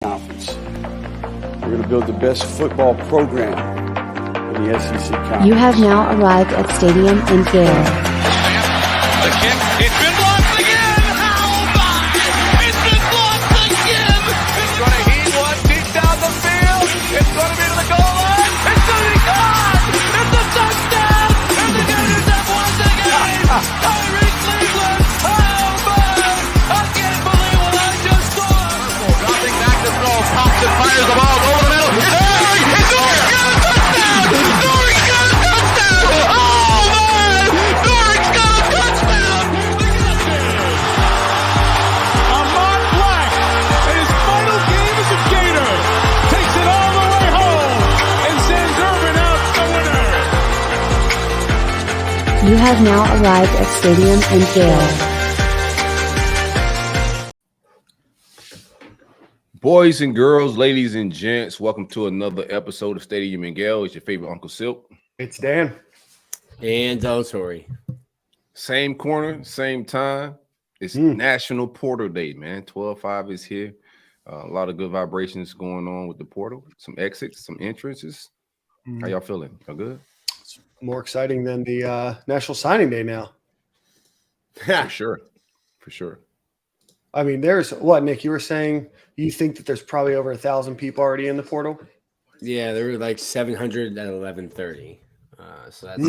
Conference. We're going to build the best football program in the SEC Conference. You have now arrived at Stadium in Gale. The kick, it's been blocked again! How about it? It's been blocked again! It's going to heat one deep down the field. It's going to be to the goal line. It's going to be gone! It's a touchdown! And the Gators have won the game! Tyree Cleveland! How about it? I can't believe what I just saw! Dropping back to throw. Thompson fires the ball over the middle. It's over! Got a touchdown! Norrick's got a touchdown! Oh, man! Norrick's got a touchdown! Ahmad Black, in his final game as a Gator, takes it all the way home and sends Urban out the winner. You have now arrived at Stadium in Gale. Boys and girls, ladies and gents, welcome to another episode of Stadium in Gale. It's your favorite Uncle Silk. It's Dan. And Tori. Same corner, same time. It's National Portal Day, man. 12/5 is here. A lot of good vibrations going on with the portal. Some exits, some entrances. How y'all feeling? Y'all good? It's more exciting than the National Signing Day now. For sure. For sure. I mean, there's what, Nick, you were saying you think that there's probably over 1,000 people already in the portal? Yeah, there were like 700 at 11:30. So that's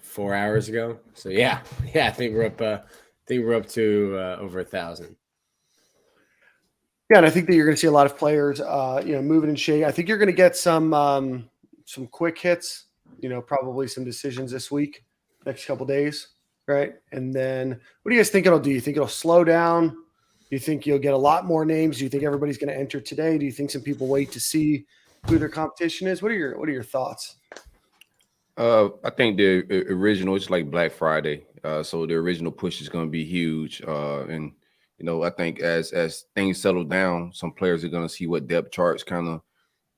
4 hours ago. So yeah, I think we're up. To over 1,000. Yeah, and I think that you're going to see a lot of players, moving and shaking. I think you're going to get some quick hits. Probably some decisions this week, next couple days, right? And then, what do you guys think it'll do? You think it'll slow down? Do you think you'll get a lot more names? Do you think everybody's going to enter today? Do you think some people wait to see who their competition is? What are your thoughts? I think the original, it's like Black Friday. So the original push is going to be huge. And I think as things settle down, some players are going to see what depth charts kind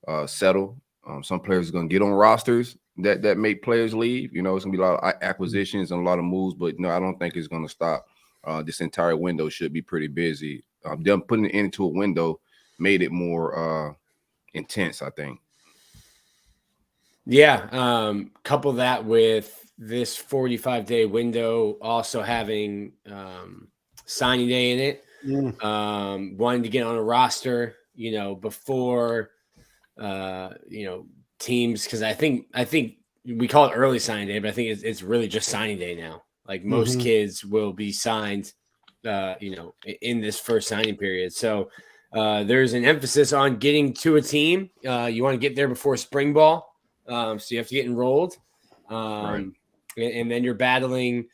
of settle. Some players are going to get on rosters that make players leave. It's going to be a lot of acquisitions and a lot of moves, but I don't think it's going to stop. This entire window should be pretty busy. Them putting it into a window made it more intense, I think. Yeah. Couple that with this 45-day window also having signing day in it. Wanting to get on a roster, before teams, because I think we call it early signing day, but I think it's really just signing day now. Like most kids will be signed, in this first signing period. So there's an emphasis on getting to a team. You want to get there before spring ball. So you have to get enrolled. Right. And then you're battling,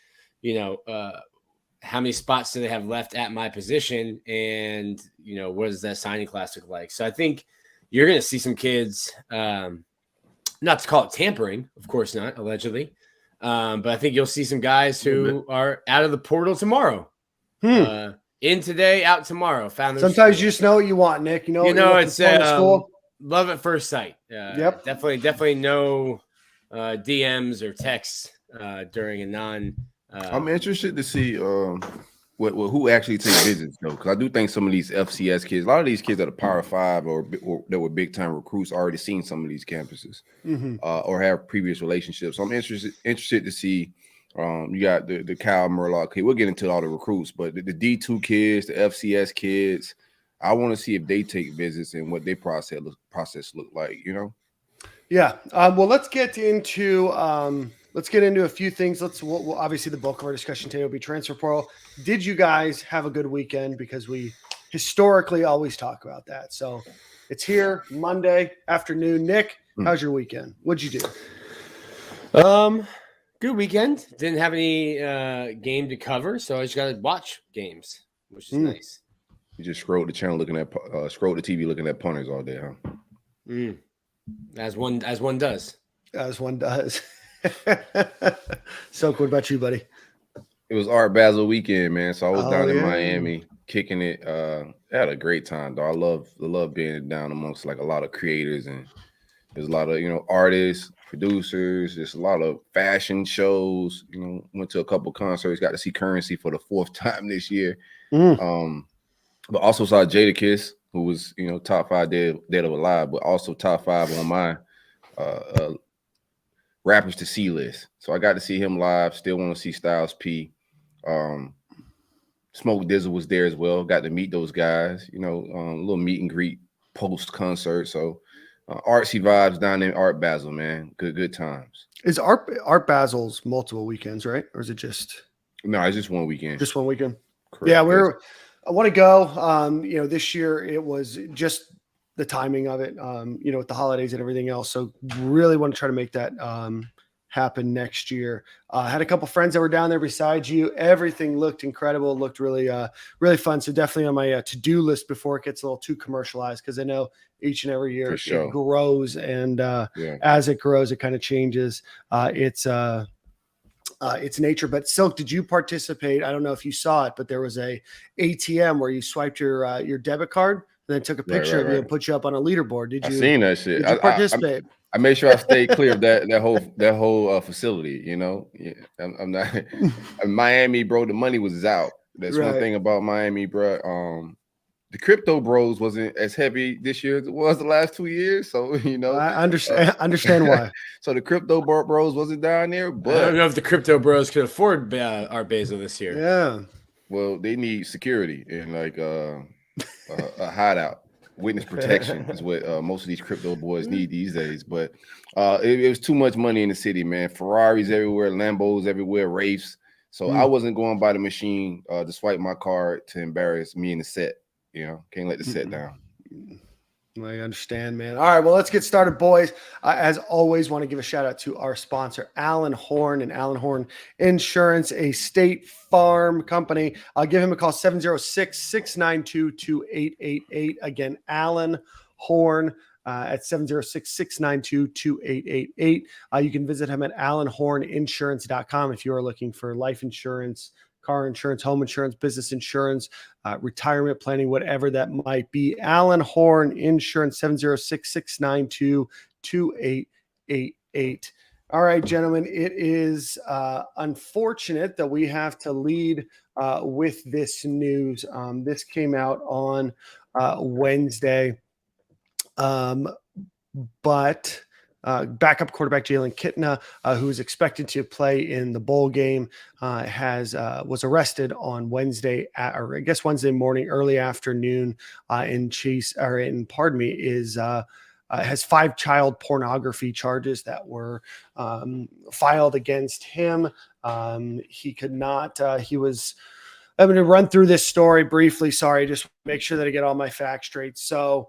how many spots do they have left at my position? And, what does that signing class look like? So I think you're going to see some kids, not to call it tampering, of course not, allegedly. But I think you'll see some guys who are out of the portal tomorrow. In today, out tomorrow. Sometimes you just know what you want, Nick. It's love at first sight. Yep. Definitely no DMs or texts during a non. I'm interested to see who actually takes visits, though, because I do think some of these FCS kids, a lot of these kids that are Power 5 or that were big time recruits, already seen some of these campuses or have previous relationships. So I'm interested to see. You got the Kyle Murlock kid. We'll get into all the recruits, but the D2 kids, the FCS kids, I want to see if they take visits and what their process look like. Yeah. Well, let's get into a few things. We'll obviously the bulk of our discussion today will be transfer portal. Did you guys have a good weekend? Because we historically always talk about that. So it's here Monday afternoon. Nick, how's your weekend? What'd you do? Good weekend. Didn't have any game to cover, so I just got to watch games, which is nice. You just scroll the channel scroll the TV looking at punters all day, huh? As one does. As one does. So, what about you, buddy? It was Art Basel weekend, man. So I was down in Miami kicking it. I had a great time, though. I love being down amongst like a lot of creators, and there's a lot of artists, producers. There's a lot of fashion shows. Went to a couple concerts. Got to see Currency for the 4th time this year. But also saw Jadakiss. who was, top 5 dead or alive, but also top 5 on my rappers to see list. So I got to see him live. Still want to see Styles P. Smoke Dizzle was there as well. Got to meet those guys, a little meet and greet post concert. So artsy vibes down in Art Basel, man. Good times. Is Art Basel's multiple weekends, right? Or is it just? No, it's just one weekend. Just one weekend. Correct. Yeah, I want to go. This year it was just the timing of it, with the holidays and everything else. So really want to try to make that happen next year. Had a couple friends that were down there besides you. Everything looked incredible. It looked really, really fun. So definitely on my to-do list before it gets a little too commercialized, because I know each and every year it grows, and as it grows, it kind of changes. It's nature. But Silk, did you participate? I don't know if you saw it, but there was a ATM where you swiped your debit card and then took a picture of you and put you up on a leaderboard. Did you? I seen that shit. Did you participate? I made sure I stayed clear of that whole facility. I'm not Miami, bro. The money was out. That's one thing about Miami, bro. The crypto bros wasn't as heavy this year as it was the last 2 years. So I understand why. So the crypto bros wasn't down there. But I don't know if the crypto bros could afford Art Basel this year. Yeah. Well, they need security and like a hideout. Witness protection is what most of these crypto boys need these days. But it was too much money in the city, man. Ferraris everywhere, Lambos everywhere, Wraiths. So I wasn't going by the machine to swipe my card to embarrass me in the set. Can't let the set down. I understand, man. All right, well, let's get started, boys. As always, want to give a shout out to our sponsor, Alan Horn and Alan Horn Insurance, a State Farm company. I'll give him a call, 706-692-2888. Again, Alan Horn at 706-692-2888. You can visit him at alanhorninsurance.com if you are looking for life insurance, car insurance, home insurance, business insurance, retirement planning, whatever that might be. Alan Horn Insurance, 706-692-2888. All right, gentlemen, it is unfortunate that we have to lead with this news. This came out on Wednesday, but backup quarterback Jalen Kitna, who is expected to play in the bowl game, was arrested on Wednesday, Wednesday morning, early afternoon, has 5 child pornography charges that were filed against him. He could not. I'm going to run through this story briefly. Sorry, just make sure that I get all my facts straight. So.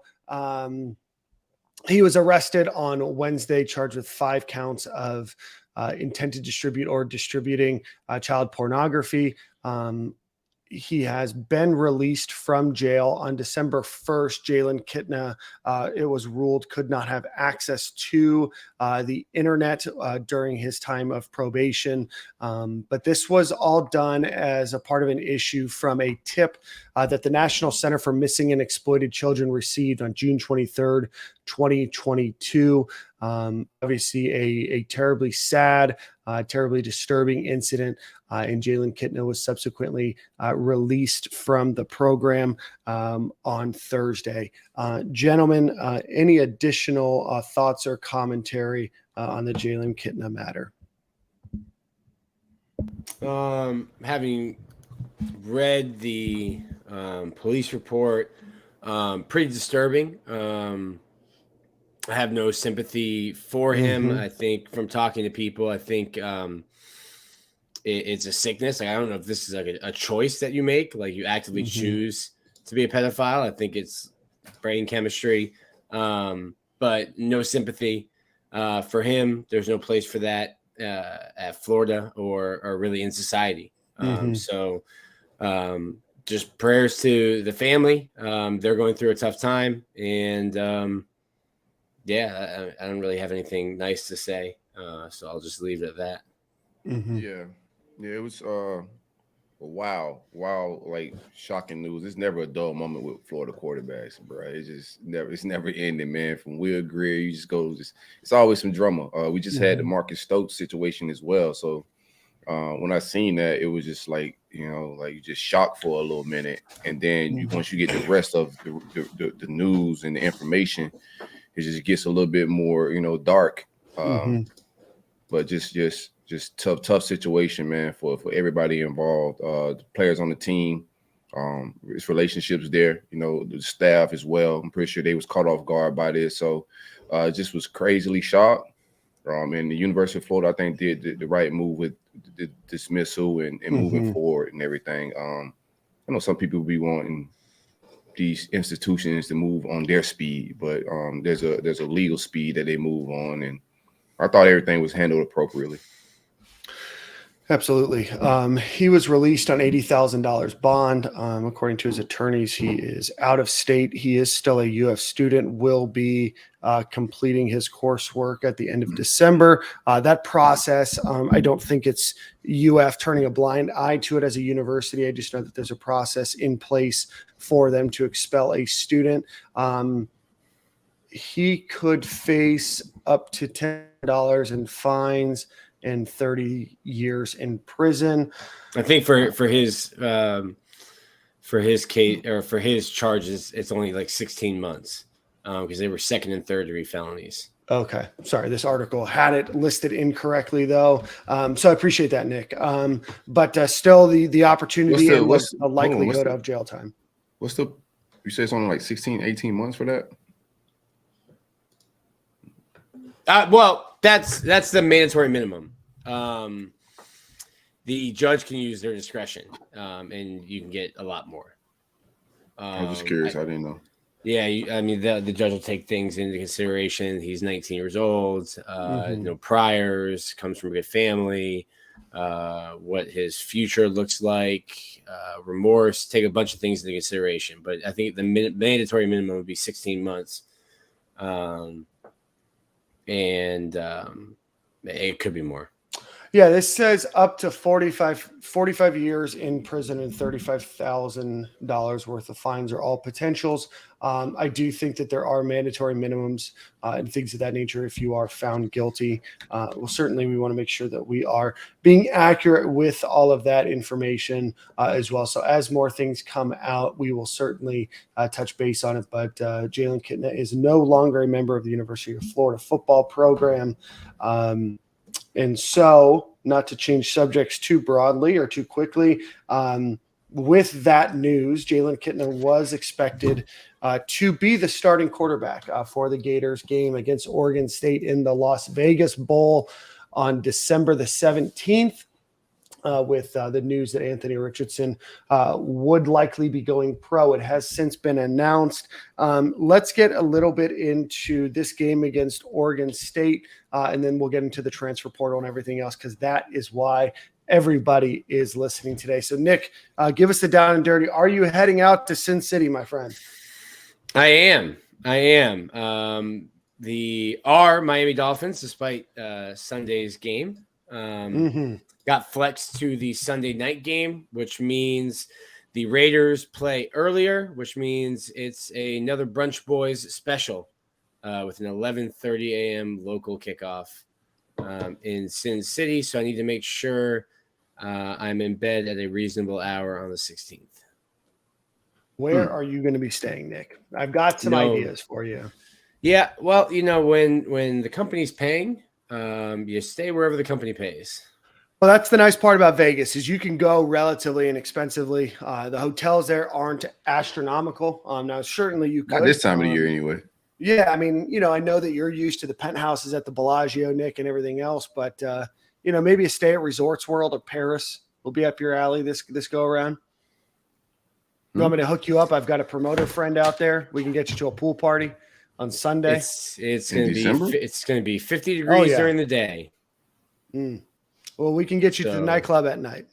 He was arrested on Wednesday, charged with 5 counts of intent to distribute or distributing child pornography. He has been released from jail on December 1st. Jalen Kitna, it was ruled, could not have access to the internet during his time of probation. But this was all done as a part of an issue from a tip that the National Center for Missing and Exploited Children received on June 23rd, 2022. Obviously a terribly sad, terribly disturbing incident. And Jalen Kitna was subsequently released from the program on Thursday. Gentlemen, any additional thoughts or commentary on the Jalen Kitna matter? Having read the police report, pretty disturbing. I have no sympathy for him. I think from talking to people, I think it's a sickness. Like, I don't know if this is like a choice that you make, like you actively choose to be a pedophile. I think it's brain chemistry, but no sympathy for him. There's no place for that at Florida or really in society. So just prayers to the family. They're going through a tough time, and I don't really have anything nice to say, so I'll just leave it at that. Yeah, it was wow, like shocking news. It's never a dull moment with Florida quarterbacks, bro. It's never ending, man. From Will Greer, it's always some drama. We just had the Marcus Stokes situation as well, so When I seen that, it was just like, like you just shocked for a little minute, and then once you get the rest of the news and the information, it just gets a little bit more, dark. But just tough situation, man, for everybody involved, the players on the team, its relationships there, the staff as well. I'm pretty sure they was caught off guard by this, so just was crazily shocked. And the University of Florida, I think, did the right move with the dismissal and moving forward and everything. I know some people will be wanting these institutions to move on their speed, but there's a legal speed that they move on, and I thought everything was handled appropriately. Absolutely. He was released on $80,000 bond. According to his attorneys, he is out of state. He is still a UF student, will be completing his coursework at the end of December. That process, I don't think it's UF turning a blind eye to it as a university. I just know that there's a process in place for them to expel a student. He could face up to $10 in fines and 30 years in prison. I think for his case, or for his charges, it's only like 16 months because they were second and third degree felonies. Okay. Sorry. This article had it listed incorrectly though. So I appreciate that, Nick. But still the opportunity and a likelihood of jail time. You say it's only like 16, 18 months for that? Well, that's the mandatory minimum. The judge can use their discretion, and you can get a lot more. I was just curious. I didn't know. Yeah, the judge will take things into consideration. He's 19 years old. No priors, comes from a good family. What his future looks like, remorse. Take a bunch of things into consideration. But I think the mandatory minimum would be 16 months. And it could be more. Yeah, this says up to 45 years in prison and $35,000 worth of fines are all potentials. I do think that there are mandatory minimums and things of that nature if you are found guilty. Well, certainly we want to make sure that we are being accurate with all of that information as well. So as more things come out, we will certainly touch base on it. But Jalen Kitna is no longer a member of the University of Florida football program. And so, not to change subjects too broadly or too quickly, with that news, Jalen Kitna was expected to be the starting quarterback for the Gators game against Oregon State in the Las Vegas Bowl on December the 17th. With the news that Anthony Richardson would likely be going pro. It has since been announced. Let's get a little bit into this game against Oregon State, and then we'll get into the transfer portal and everything else, because that is why everybody is listening today. So, Nick, give us the down and dirty. Are you heading out to Sin City, my friend? I am. Our Miami Dolphins, despite Sunday's game, got flexed to the Sunday night game, which means the Raiders play earlier, which means it's another Brunch Boys special with an 11:30 a.m. local kickoff in Sin City. So I need to make sure I'm in bed at a reasonable hour on the 16th. Where are you going to be staying, Nick? I've got some ideas for you. Yeah, well, when the company's paying, you stay wherever the company pays. Well, that's the nice part about Vegas is you can go relatively inexpensively. The hotels there aren't astronomical. Now, certainly you could. Not this time of the year anyway. Yeah, I mean, I know that you're used to the penthouses at the Bellagio, Nick, and everything else, but, maybe a stay at Resorts World or Paris will be up your alley this go around. You want me to hook you up? I've got a promoter friend out there. We can get you to a pool party on Sunday. It's going to be 50 degrees during the day. Well, we can get you to the nightclub at night.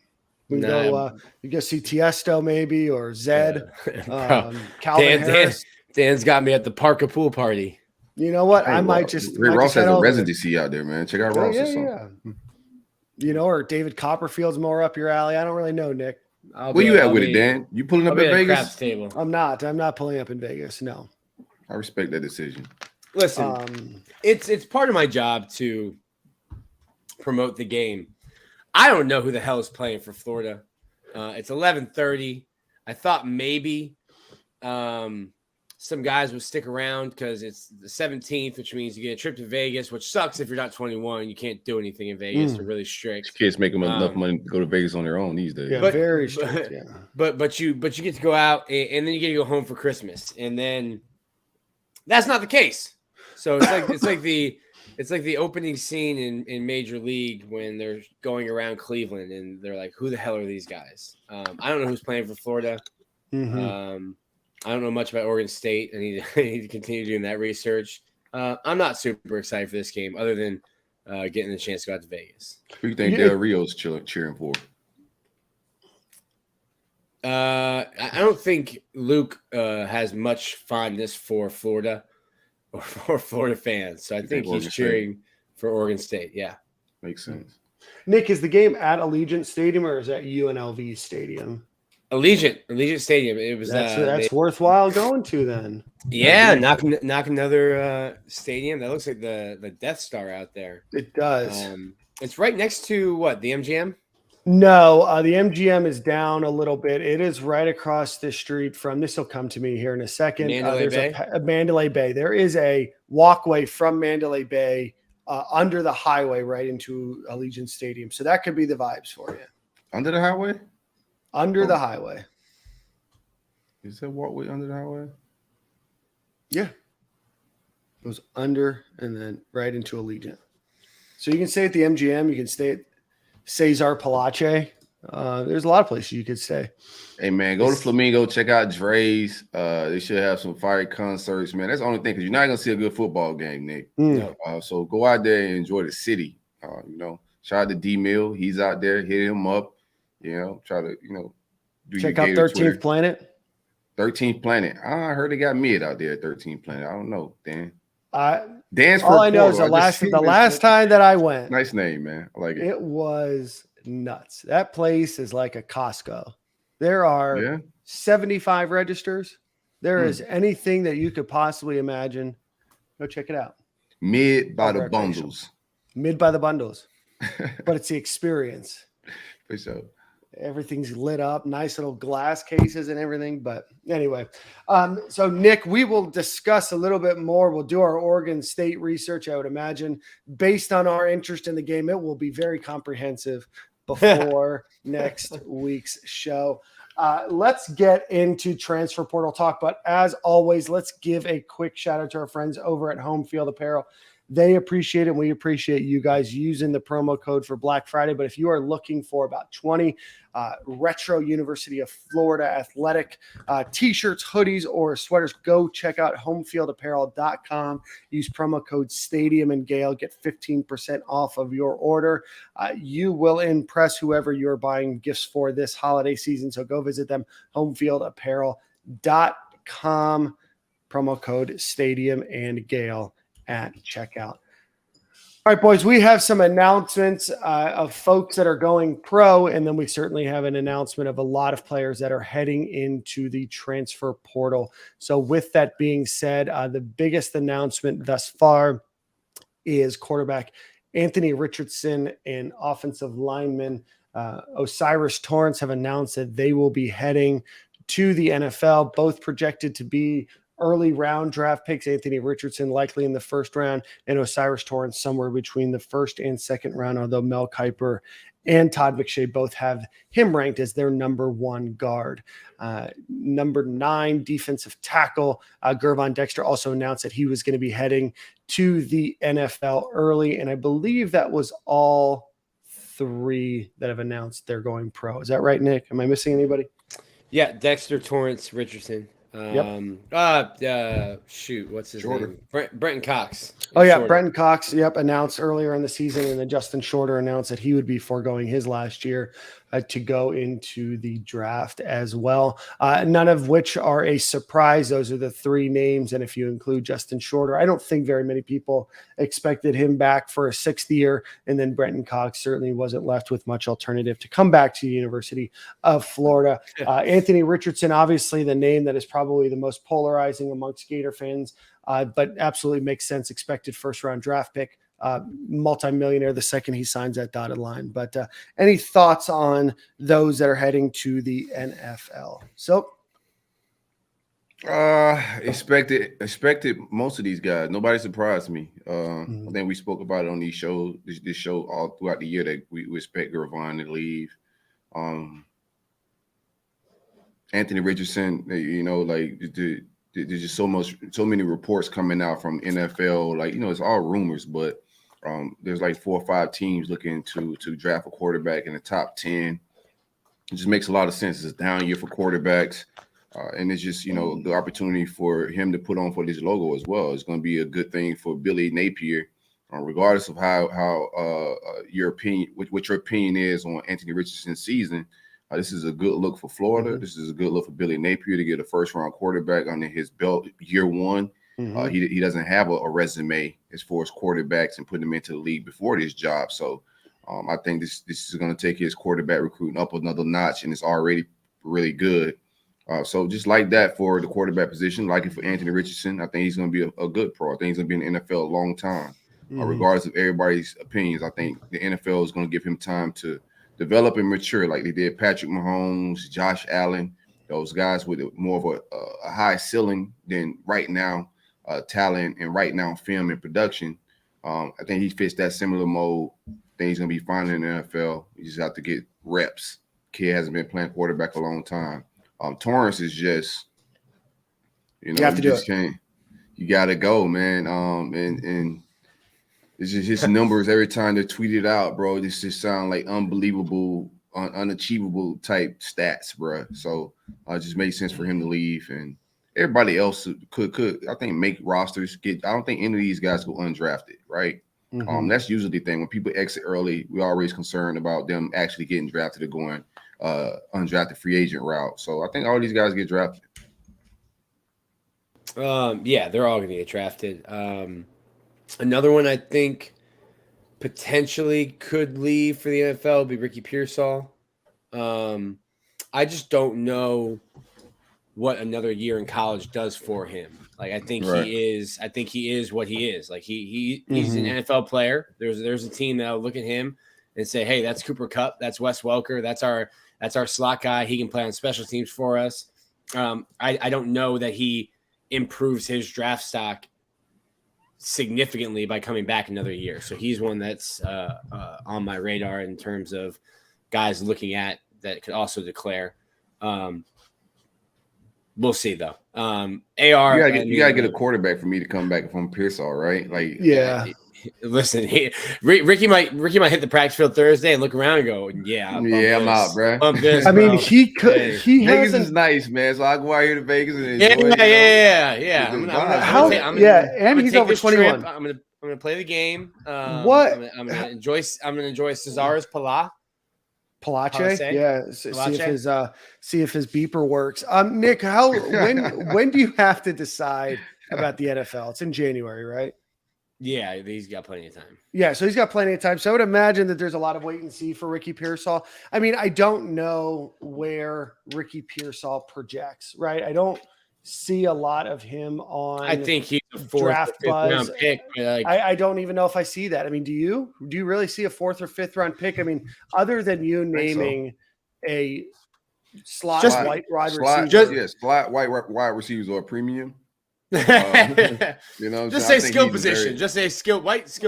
We can go. You go see Tiesto maybe or Zed. Calvin Harris. Dan's got me at the Parker pool party. You know what? I might just. Ray Ross has a residency out there, man. Check out Ross or something. Yeah. Or David Copperfield's more up your alley. I don't really know, Nick. Where you at with it, Dan? You pulling up in Vegas? Table. I'm not pulling up in Vegas. No. I respect that decision. Listen, it's part of my job to promote the game. I don't know who the hell is playing for Florida. It's 11:30. I thought maybe some guys would stick around because it's the 17th, which means you get a trip to Vegas, which sucks if you're not 21. You can't do anything in Vegas. They're really strict. Kids make them enough money to go to Vegas on their own these days. Yeah, very strict. Yeah, but you get to go out and then you get to go home for Christmas, and then that's not the case. So it's like the opening scene in Major League when they're going around Cleveland and they're like, who the hell are these guys? I don't know who's playing for Florida. I don't know much about Oregon State. I need to continue doing that research. I'm not super excited for this game other than getting the chance to go out to Vegas. Who do you think Del Rio's cheering for? I don't think Luke has much fondness for Florida or for Florida fans. So I think he's cheering for Oregon State. Yeah. Makes sense. Nick, is the game at Allegiant Stadium or is that UNLV Stadium? Allegiant Stadium. It was that's worthwhile going to then. Yeah, knock another stadium. That looks like the Death Star out there. It does. It's right next to what, the MGM? No, the MGM is down a little bit. It is right across the street from. This will come to me here in a second. Mandalay Bay. Mandalay Bay. There is a walkway from Mandalay Bay under the highway right into Allegiant Stadium. So that could be the vibes for you. Under the highway? Under the highway. Is that walkway under the highway? Yeah. Goes under and then right into Allegiant. So you can stay at the MGM. You can stay at Cesar Palace. There's a lot of places you could stay. Hey, man, go to Flamingo. Check out Dre's. They should have some fire concerts, man. That's the only thing because you're not going to see a good football game, Nick. So go out there and enjoy the city. Shout out to D-Mill. He's out there. Hit him up. Try to, do check out 13th Twitter. Planet. 13th Planet. I heard they got mid out there at 13th Planet. I don't know, Dan. Dan's all I know is the last time that I went. Nice name, man. I like it. It was nuts. That place is like a Costco. There are 75 registers. There is anything that you could possibly imagine. Go check it out. Mid by the bundles. Mid by the bundles. But it's the experience. For sure. Everything's lit up, nice little glass cases and everything. But anyway, so Nick, we will discuss a little bit more. We'll do our Oregon State research, I would imagine. Based on our interest in the game, it will be very comprehensive before next week's show. Let's get into transfer portal talk. But as always, let's give a quick shout out to our friends over at Home Field Apparel. They appreciate it, and we appreciate you guys using the promo code for Black Friday. But if you are looking for about 20 retro University of Florida athletic T-shirts, hoodies, or sweaters, go check out homefieldapparel.com. Use promo code Stadium and Gale. Get 15% off of your order. You will impress whoever you're buying gifts for this holiday season. So go visit them, homefieldapparel.com. Promo code Stadium and Gale at checkout. All right, boys, we have some announcements of folks that are going pro, and then we certainly have an announcement of a lot of players that are heading into the transfer portal. So with that being said, the biggest announcement thus far is quarterback Anthony Richardson and offensive lineman Osiris Torrance have announced that they will be heading to the NFL, both projected to be early round draft picks. Anthony Richardson likely in the first round, and Osiris Torrance somewhere between the first and second round, although Mel Kiper and Todd McShay both have him ranked as their number one guard. Number 9 defensive tackle Gervon Dexter also announced that he was going to be heading to the NFL early, and I believe that was all 3 that have announced they're going pro. Is that right, Nick? Am I missing anybody? Yeah, Dexter, Torrance, Richardson. Shoot, what's his name? Brenton Cox. Brenton Cox. Announced earlier in the season, and then Justin Shorter announced that he would be foregoing his last year to go into the draft as well. None of which are a surprise. Those are the 3 names, and if you include Justin Shorter, I don't think very many people expected him back for a 6th year. And then Brenton Cox certainly wasn't left with much alternative to come back to the University of Florida. Anthony Richardson, obviously the name that is probably the most polarizing amongst Gator fans, but absolutely makes sense. Expected first-round draft pick. multimillionaire the second he signs that dotted line. But any thoughts on those that are heading to the NFL? So, expected most of these guys. Nobody surprised me. I think we spoke about it on these shows, this show all throughout the year that we expect Gervon to leave. Anthony Richardson, like there's just so many reports coming out from NFL. Like, it's all rumors, but there's like 4 or 5 teams looking to draft a quarterback in the top 10. It just makes a lot of sense. It's a down year for quarterbacks. And it's just, a good opportunity for him to put on for this logo as well. It's going to be a good thing for Billy Napier, regardless of how your opinion, what your opinion is on Anthony Richardson's season. This is a good look for Florida. This is a good look for Billy Napier to get a first-round quarterback under his belt year one. He doesn't have a resume as far as quarterbacks and putting him into the league before this job. So I think this is going to take his quarterback recruiting up another notch, and it's already really good. So just like that for the quarterback position, like it for Anthony Richardson, I think he's going to be a good pro. I think he's going to be in the NFL a long time. Regardless of everybody's opinions, I think the NFL is going to give him time to develop and mature like they did Patrick Mahomes, Josh Allen, those guys with more of a high ceiling than right now talent and right now film and production. I think he fits that similar mold. I think he's going to be fine in the NFL. You just have to get reps. Kid hasn't been playing quarterback a long time. Torrance is just, you have to do it. You got to go, man. And it's just his numbers every time they're tweeted out, bro. This just sound like unbelievable, unachievable type stats, bro. So it just makes sense for him to leave, and everybody else could I think make rosters. I don't think any of these guys go undrafted, right? That's usually the thing when people exit early. We're always concerned about them actually getting drafted or going undrafted free agent route. So I think all these guys get drafted. Yeah, they're all going to get drafted. Another one I think potentially could leave for the NFL would be Ricky Pearsall. I just don't know what another year in college does for him. Like, I think he is what he is. Like he's an NFL player. There's a team that'll look at him and say, hey, that's Cooper Kupp, that's Wes Welker, that's our slot guy. He can play on special teams for us. I don't know that he improves his draft stock significantly by coming back another year. So he's one that's on my radar in terms of guys looking at that could also declare. We'll see though. AR, you gotta get a quarterback for me to come back from Pearsall, right? Like, yeah. Listen, Ricky might hit the practice field Thursday and look around and go, I'm out, bro. I mean, he could. He Vegas hasn't. is nice, man. So I go out here to Vegas and enjoy Yeah. And he's over 21. I'm gonna play the game. What? I'm gonna enjoy Cesar's Palace. Palace, yeah. See if his beeper works. Nick, when do you have to decide about the NFL? It's in January, right? Yeah, he's got plenty of time. Yeah, so he's got plenty of time. So I would imagine that there's a lot of wait and see for Ricky Pearsall. I mean, I don't know where Ricky Pearsall projects, right? I don't see a lot of him on. I think he's a draft buzz. Pick. I don't even know if I see that. I mean, do you really see a 4th or 5th round pick? I mean, other than you naming a slot wide receiver, slot wide receivers or a premium. Just say skill position. Just say skill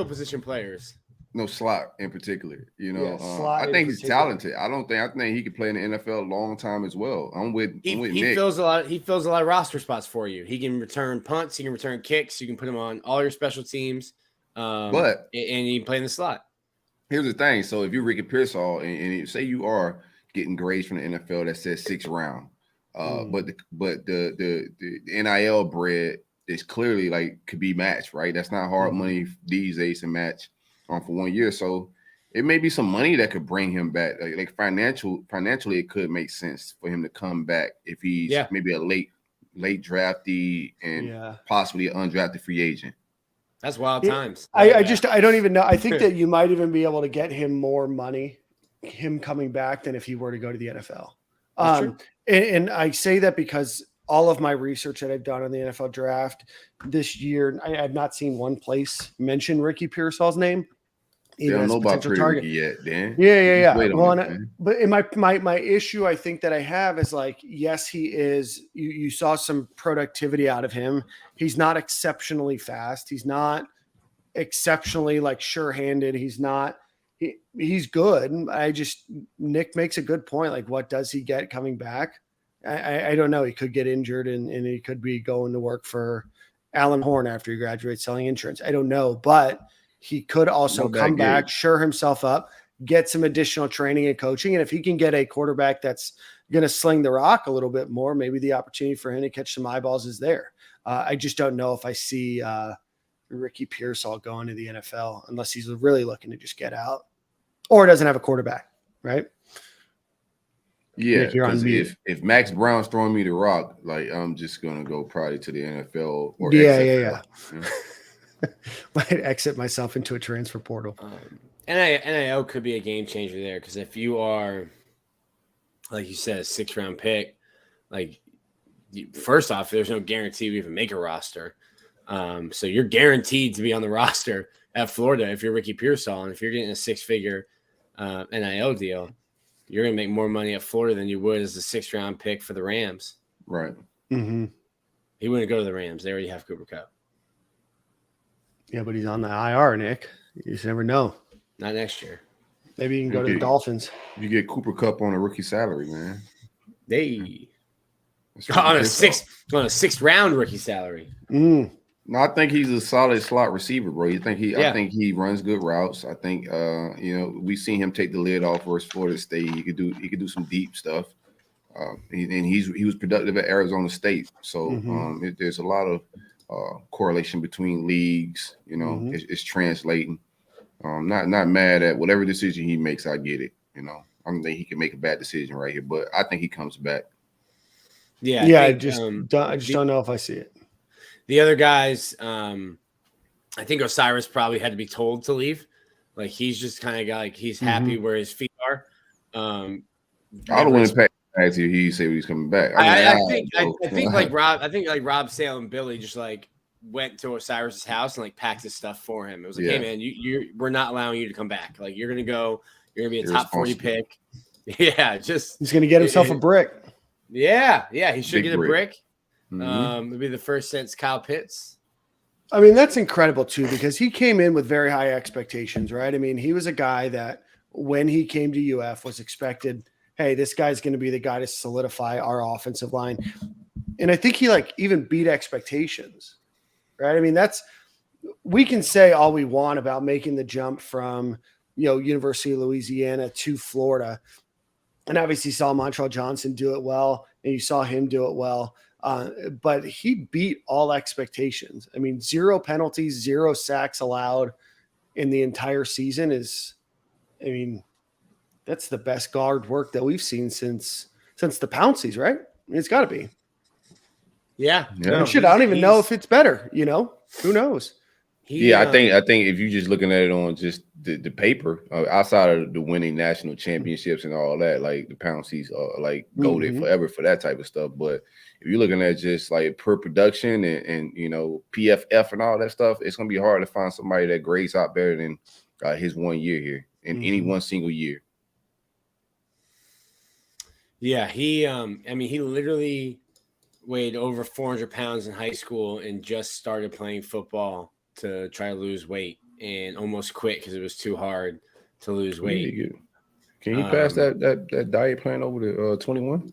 position players. No, slot in particular. I think he's talented. I think he could play in the NFL a long time as well. I'm with Nick. He fills a lot of roster spots for you. He can return punts, he can return kicks, you can put him on all your special teams. And he can play in the slot. Here's the thing. So if you're Ricky Pearsall and say you are getting grades from the NFL that says 6th round. But the NIL bread is clearly like could be matched, right? That's not hard money these days to match for 1 year. So it may be some money that could bring him back. Like financially, it could make sense for him to come back if he's maybe a late draftee and possibly an undrafted free agent. That's wild times. I don't even know. I think that you might even be able to get him more money, him coming back, than if he were to go to the NFL. And I say that because all of my research that I've done on the NFL draft this year, I have not seen one place mention Ricky Pearsall's name. They don't know about Pretty Ricky yet, Dan. Yeah. Wait Well, on it, but in my issue, I think that I have is like, yes, he is. You saw some productivity out of him. He's not exceptionally fast. He's not exceptionally like sure-handed. He's not. He's good. Nick makes a good point. Like, what does he get coming back? I don't know. He could get injured and he could be going to work for Alan Horn after he graduates selling insurance. I don't know, but he could also come back, sure himself up, get some additional training and coaching. And if he can get a quarterback that's going to sling the rock a little bit more, maybe the opportunity for him to catch some eyeballs is there. I just don't know if I see Ricky Pearsall going to the NFL unless he's really looking to just get out or doesn't have a quarterback, right? Yeah, because if Max Brown's throwing me the rock, like I'm just going to go probably to the NFL or yeah. Might exit myself into a transfer portal. NIL could be a game changer there because if you are, like you said, a 6th-round pick, like first off, there's no guarantee we even make a roster. So you're guaranteed to be on the roster at Florida if you're Ricky Pearsall, and if you're getting a 6-figure NIL deal, you're going to make more money at Florida than you would as a 6th-round pick for the Rams. Right. Mm-hmm. He wouldn't go to the Rams. They already have Cooper Kupp. Yeah, but he's on the IR, Nick. You just never know. Not next year. Maybe you can go to the Dolphins. You get Cooper Kupp on a rookie salary, man. On a 6th-round rookie salary. No, I think he's a solid slot receiver, bro. I think he runs good routes. I think we've seen him take the lid off versus Florida State. He could do some deep stuff. And he was productive at Arizona State. So there's a lot of correlation between leagues. It's translating. Not mad at whatever decision he makes. I get it. I don't think he can make a bad decision right here, but I think he comes back. I just don't know if I see it. The other guys, I think Osiris probably had to be told to leave. Like he's just kind of got like he's happy where his feet are. I don't want to pay. Actually, he said he's coming back. I think like Rob Sale and Billy just like went to Osiris's house and like packed his stuff for him. It was like, hey man, we're not allowing you to come back. Like you're gonna be a top 40 pick. Yeah, he's gonna get himself a brick. Yeah, he should get a brick. It'll be the first since Kyle Pitts. I mean, that's incredible too because he came in with very high expectations, right? I mean, he was a guy that when he came to UF was expected. Hey, this guy's going to be the guy to solidify our offensive line. And I think he like even beat expectations, right? I mean, we can say all we want about making the jump from, University of Louisiana to Florida. And obviously saw Montreal Johnson do it well, and you saw him do it well. But he beat all expectations. I mean, 0 penalties, 0 sacks allowed in the entire season that's the best guard work that we've seen since the Pounceys, right? I mean, it's got to be. Yeah. I don't even know if it's better. Who knows? I think if you're just looking at it on just the paper, outside of the winning national championships and all that, like the Pounceys are like goated forever for that type of stuff. But if you're looking at just like per production and PFF and all that stuff, it's gonna be hard to find somebody that grades out better than his 1 year here in any one single year. Yeah, he literally weighed over 400 pounds in high school and just started playing football to try to lose weight and almost quit because it was too hard to lose weight. Can you pass that diet plan over to 21?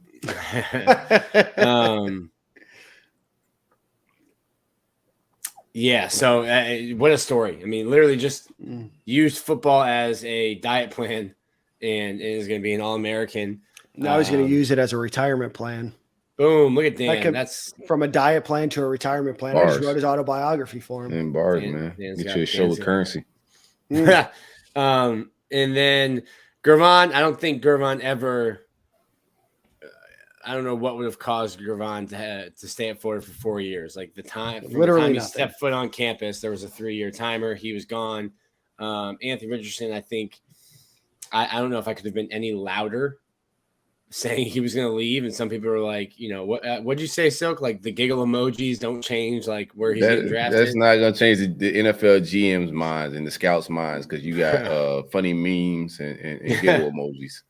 Yeah, so what a story. I mean, literally just used football as a diet plan and is going to be an All-American. Now he's going to use it as a retirement plan. Boom! Look at Dan. That's from a diet plan to a retirement plan. Bars. I just wrote his autobiography for him. And bars, man. Get you a show with currency. And then Gervon. I don't think Gervon ever. I don't know what would have caused Gervon to stay at Florida for 4 years. Like the time, he stepped foot on campus, there was a 3-year timer. He was gone. Anthony Richardson. I think. I don't know if I could have been any louder saying he was going to leave, and some people were like, what'd you say, Silk? Like the giggle emojis don't change, like where he's getting drafted. That's not going to change the NFL GM's minds and the scouts' minds because you got funny memes and giggle emojis.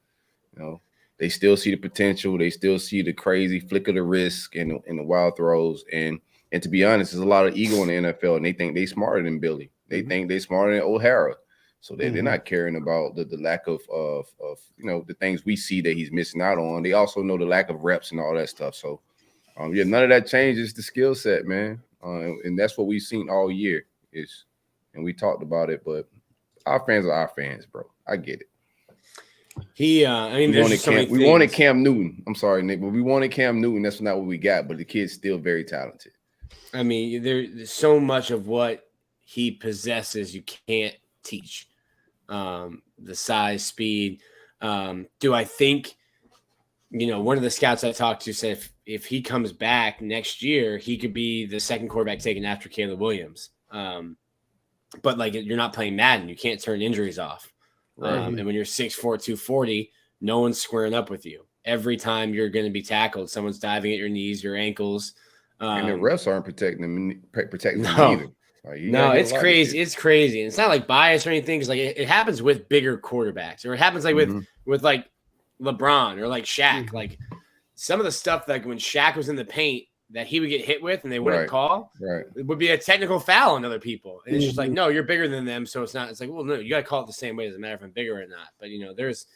They still see the potential. They still see the crazy flick of the wrist and the wild throws. And to be honest, there's a lot of ego in the NFL, and they think they smarter than Billy. They think they smarter than O'Hara. So they're not caring about the lack of the things we see that he's missing out on. They also know the lack of reps and all that stuff. So none of that changes the skill set, man. And that's what we've seen all year and we talked about it, but our fans are our fans, bro. I get it. We wanted Cam Newton. I'm sorry, Nick, but we wanted Cam Newton. That's not what we got, but the kid's still very talented. I mean, there's so much of what he possesses you can't teach. The size, speed. Do I think, one of the scouts I talked to said if he comes back next year, he could be the second quarterback taken after Caleb Williams. But like you're not playing Madden, you can't turn injuries off. And when you're 6'4", 240, no one's squaring up with you. Every time you're going to be tackled, someone's diving at your knees, your ankles. And the refs aren't protecting them either. No, it's crazy. It's crazy. And it's not like bias or anything. Because like it happens with bigger quarterbacks, or it happens like with like LeBron or like Shaq. Like some of the stuff like when Shaq was in the paint that he would get hit with and they wouldn't call, it would be a technical foul on other people. And it's just like, no, you're bigger than them, so it's not. It's like, well, no, you got to call it the same way. It doesn't matter if I'm bigger or not. But there's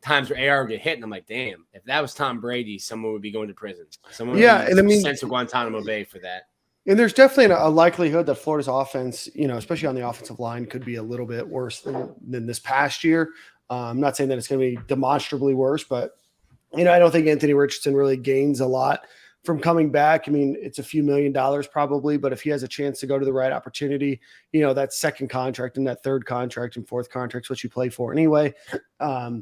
times where AR would get hit, and I'm like, damn, if that was Tom Brady, someone would be going to prison. Someone would be sent to Guantanamo Bay for that. And there's definitely a likelihood that Florida's offense, especially on the offensive line, could be a little bit worse than this past year. I'm not saying that it's going to be demonstrably worse, but, I don't think Anthony Richardson really gains a lot from coming back. I mean, it's a few $1 million probably, but if he has a chance to go to the right opportunity, that second contract and that third contract and fourth contract is what you play for anyway. I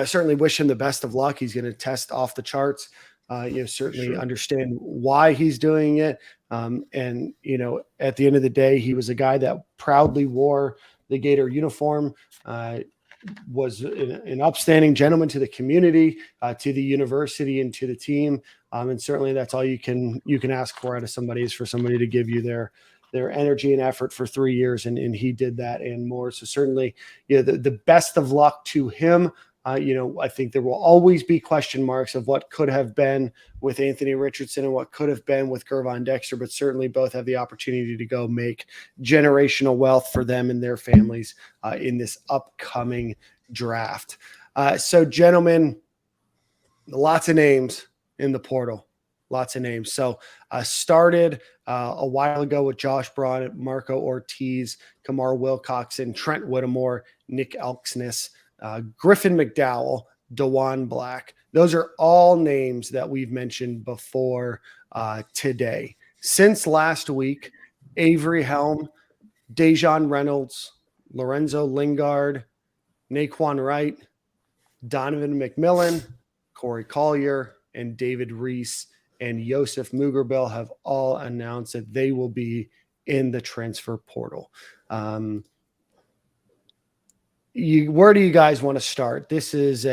certainly wish him the best of luck. He's going to test off the charts. Certainly understand why he's doing it. And, at the end of the day, he was a guy that proudly wore the Gator uniform, was an upstanding gentleman to the community, to the university, and to the team. And certainly that's all you can ask for out of somebody is for somebody to give you their energy and effort for 3 years. And he did that and more. So certainly, the best of luck to him. I think there will always be question marks of what could have been with Anthony Richardson and what could have been with Gervon Dexter, but certainly both have the opportunity to go make generational wealth for them and their families in this upcoming draft. So, gentlemen, lots of names in the portal, lots of names. So started a while ago with Josh Braun, Marco Ortiz, Kamar Wilcoxon, Trent Whittemore, Nick Elksness, Griffin McDowell, DeJuan Black. Those are all names that we've mentioned before today. Since last week, Avery Helm, Dejon Reynolds, Lorenzo Lingard, Naquan Wright, Donovan McMillan, Corey Collier, and David Reese and Joseph Mugerbill have all announced that they will be in the transfer portal. Where do you guys want to start? This is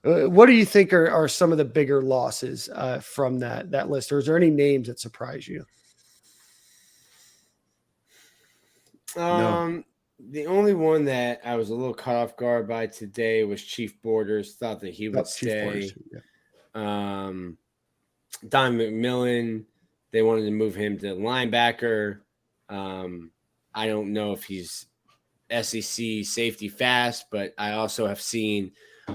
what do you think are some of the bigger losses from that list? Or is there any names that surprise you? No. The only one that I was a little caught off guard by today was Chief Borders. Thought that he would stay. Don McMillan, they wanted to move him to linebacker. I don't know if he's SEC safety fast, but I also have seen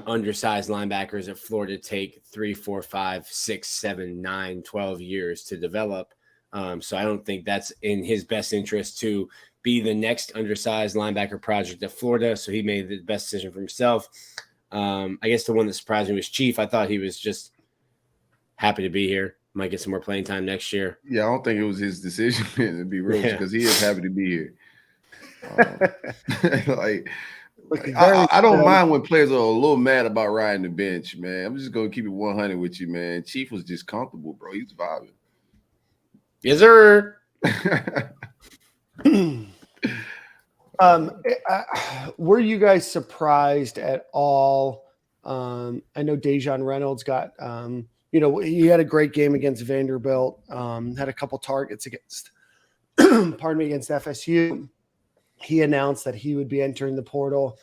undersized linebackers at Florida take 3, 4, 5, 6, 7, 9, 12 years to develop. So I don't think that's in his best interest to be the next undersized linebacker project at Florida. So he made the best decision for himself. I guess the one that surprised me was Chief. I thought he was just happy to be here. Might get some more playing time next year. Yeah, I don't think it was his decision to be real because he is happy to be here. I don't mind when players are a little mad about riding the bench, man. I'm just gonna keep it 100 with you, man. Chief was just comfortable, bro. He was vibing. Yes, sir. Were you guys surprised at all I know Deion Reynolds got, he had a great game against Vanderbilt, had a couple targets against, against FSU. He announced that he would be entering the portal.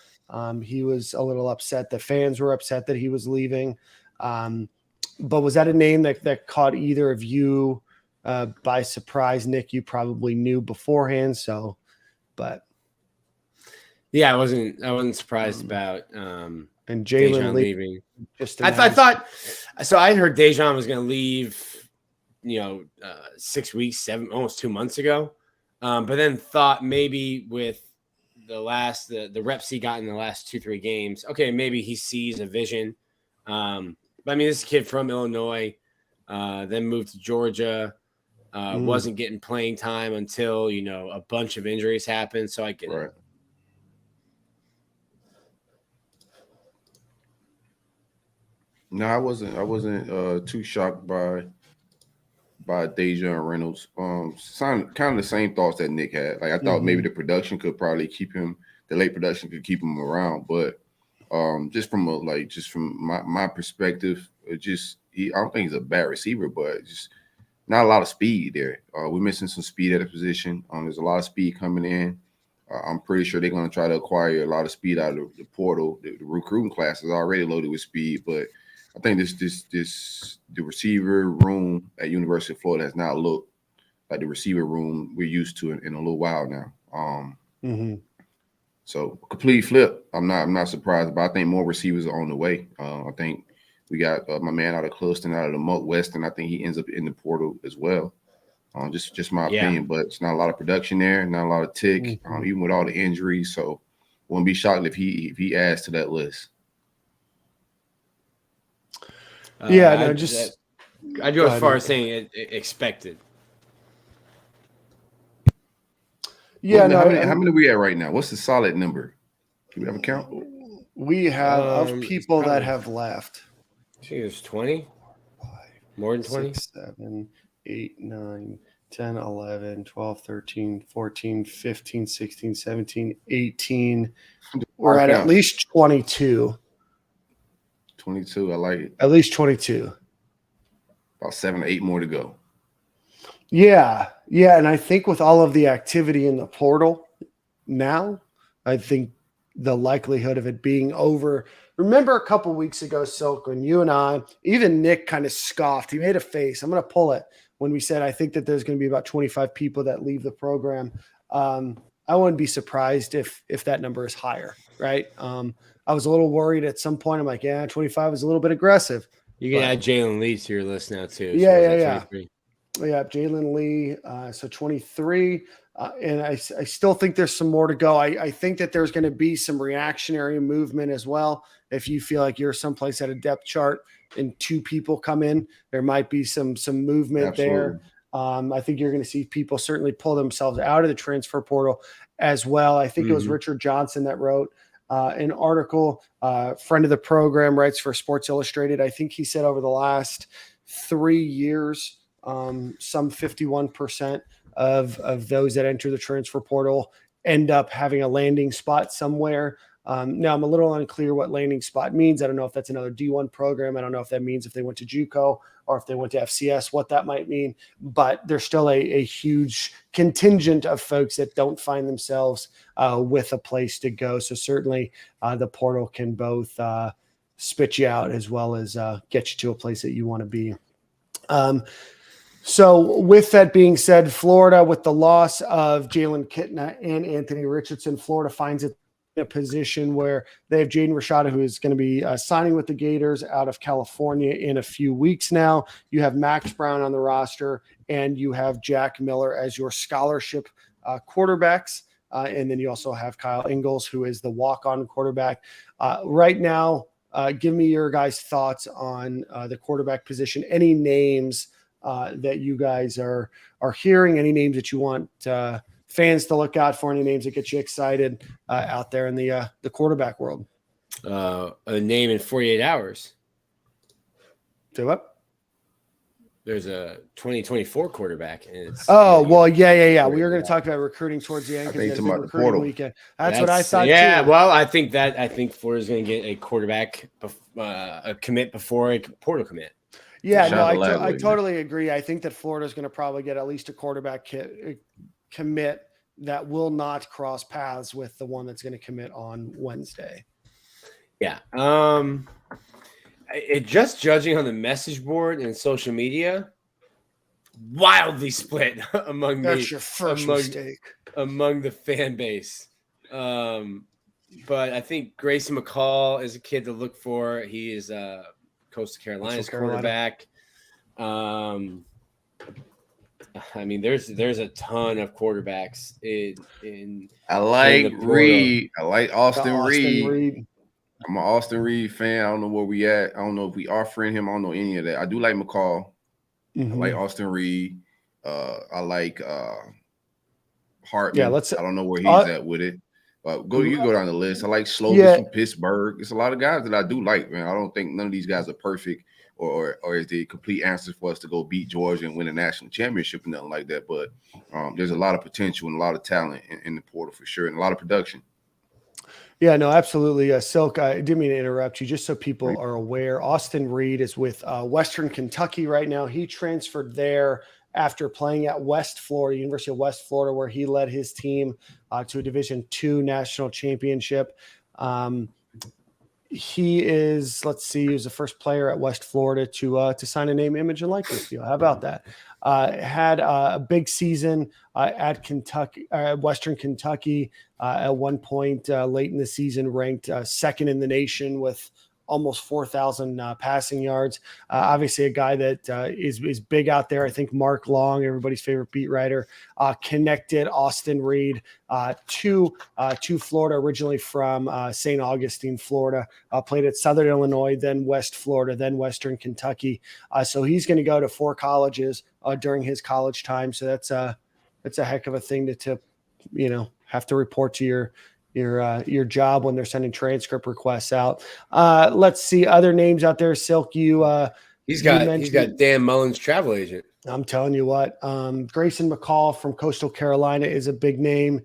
He was a little upset. The fans were upset that he was leaving. But was that a name that caught either of you by surprise? Nick, you probably knew beforehand. So, but yeah, I wasn't surprised about and Jalen leaving. Just I thought so. I heard Deion was going to leave, 6 weeks, almost 2 months ago. But then thought maybe with the reps he got in the last 2-3 games, okay, maybe he sees a vision. But I mean, this kid from Illinois, then moved to Georgia, wasn't getting playing time until, a bunch of injuries happened. So I get it. No, I wasn't too shocked by Deion Reynolds. Kind of the same thoughts that Nick had. Like I thought maybe the production could probably keep him, the late production could keep him around, but just from my perspective, I don't think he's a bad receiver, but just not a lot of speed there. We're missing some speed at the position. There's a lot of speed coming in. I'm pretty sure they're going to try to acquire a lot of speed out of the portal. The recruiting class is already loaded with speed, but I think the receiver room at University of Florida has now looked like the receiver room we're used to in a little while now. So complete flip. I'm not surprised, but I think more receivers are on the way. I think we got my man out of Clueston, out of the Muck Western. I think he ends up in the portal as well. Just my opinion, but it's not a lot of production there, not a lot of tick, even with all the injuries. So wouldn't be shocked if he adds to that list. I go as far as saying it expected. Yeah, how many are we at right now? What's the solid number? Do we have a count? We have of people that have left. I think there's 20. More than 20? 6, 7, 8, 9, 10, 11, 12, 13, 14, 15, 16, 17, 18. We're at least 22. 22, I like it. At least 22. About 7 or 8 more to go. Yeah, and I think with all of the activity in the portal now, I think the likelihood of it being over. Remember a couple weeks ago, Silk, when you and I, even Nick kind of scoffed. He made a face. I'm going to pull it when we said I think that there's going to be about 25 people that leave the program. I wouldn't be surprised if that number is higher, right? I was a little worried at some point. I'm like, 25 is a little bit aggressive. You can add Jalen Lee to your list now too. Yeah. Yeah, Jalen Lee, so 23. And I still think there's some more to go. I think that there's going to be some reactionary movement as well. If you feel like you're someplace at a depth chart and 2 people come in, there might be some movement there. I think you're going to see people certainly pull themselves out of the transfer portal as well. I think it was Richard Johnson that wrote an article, friend of the program, writes for Sports Illustrated. I think he said over the last 3 years, some 51% of those that enter the transfer portal end up having a landing spot somewhere. Now I'm a little unclear what landing spot means. I don't know if that's another D1 program. I don't know if that means if they went to JUCO or if they went to FCS, what that might mean, but there's still a huge contingent of folks that don't find themselves with a place to go. So certainly the portal can both spit you out as well as get you to a place that you want to be. So with that being said, Florida, with the loss of Jalen Kitna and Anthony Richardson, Florida finds it in a position where they have Jaden Rashada, who is going to be signing with the Gators out of California in a few weeks now. You have Max Brown on the roster, and you have Jack Miller as your scholarship quarterbacks. And then you also have Kyle Ingalls, who is the walk-on quarterback. Right now, give me your guys' thoughts on the quarterback position. Any names that you guys are hearing, any names that you want fans to look out for, any names that get you excited out there in the quarterback world? A name in 48 hours. Do what? there's a 2024 quarterback. And it's, Oh, well, yeah. We Yeah. were going to talk about recruiting towards the end I because think it's it's about the recruiting portal. weekend. That's what I thought Yeah, too. well, I think Florida's going to get a quarterback, a commit before a portal commit. Yeah, Shout out to I Lagway, totally agree. I think that Florida's going to probably get at least a quarterback commit that will not cross paths with the one that's going to commit on Wednesday. Yeah. Just judging on the message board and social media, wildly split among That's your first mistake. Among the fan base. But I think Grayson McCall is a kid to look for. He is Coastal Carolina's quarterback. I mean, there's a ton of quarterbacks in I like Reed. I like Austin Reed. Reed. I'm an Austin Reed fan. I don't know where we at. I don't know if we offering him. I don't know any of that. I do like McCall. I like Austin Reed. I like Hartman. Yeah, I don't know where he's at with it. You go down the list. I like Slovis from Pittsburgh. It's a lot of guys that I do like, man. I don't think none of these guys are perfect or is the complete answer for us to go beat Georgia and win a national championship or nothing like that. But there's a lot of potential and a lot of talent in the portal for sure, and a lot of production. Yeah, no, absolutely. Silk, I didn't mean to interrupt you. Just so people are aware, Austin Reed is with Western Kentucky right now. He transferred there after playing at West Florida, University of West Florida, where he led his team to a Division II national championship. He is, he was the first player at West Florida to sign a name, image, and likeness deal. How about that? Had a big season at Kentucky, Western Kentucky. At one point late in the season, ranked second in the nation with almost 4,000 passing yards. Obviously, a guy that is big out there. I think Mark Long, everybody's favorite beat writer, connected Austin Reed to Florida, originally from St. Augustine, Florida. Played at Southern Illinois, then West Florida, then Western Kentucky. So he's going to go to 4 colleges during his college time. So that's a heck of a thing to have to report to your job when they're sending transcript requests out. Let's see other names out there. Silk, he's got Dan Mullen's travel agent. I'm telling you what, Grayson McCall from Coastal Carolina is a big name.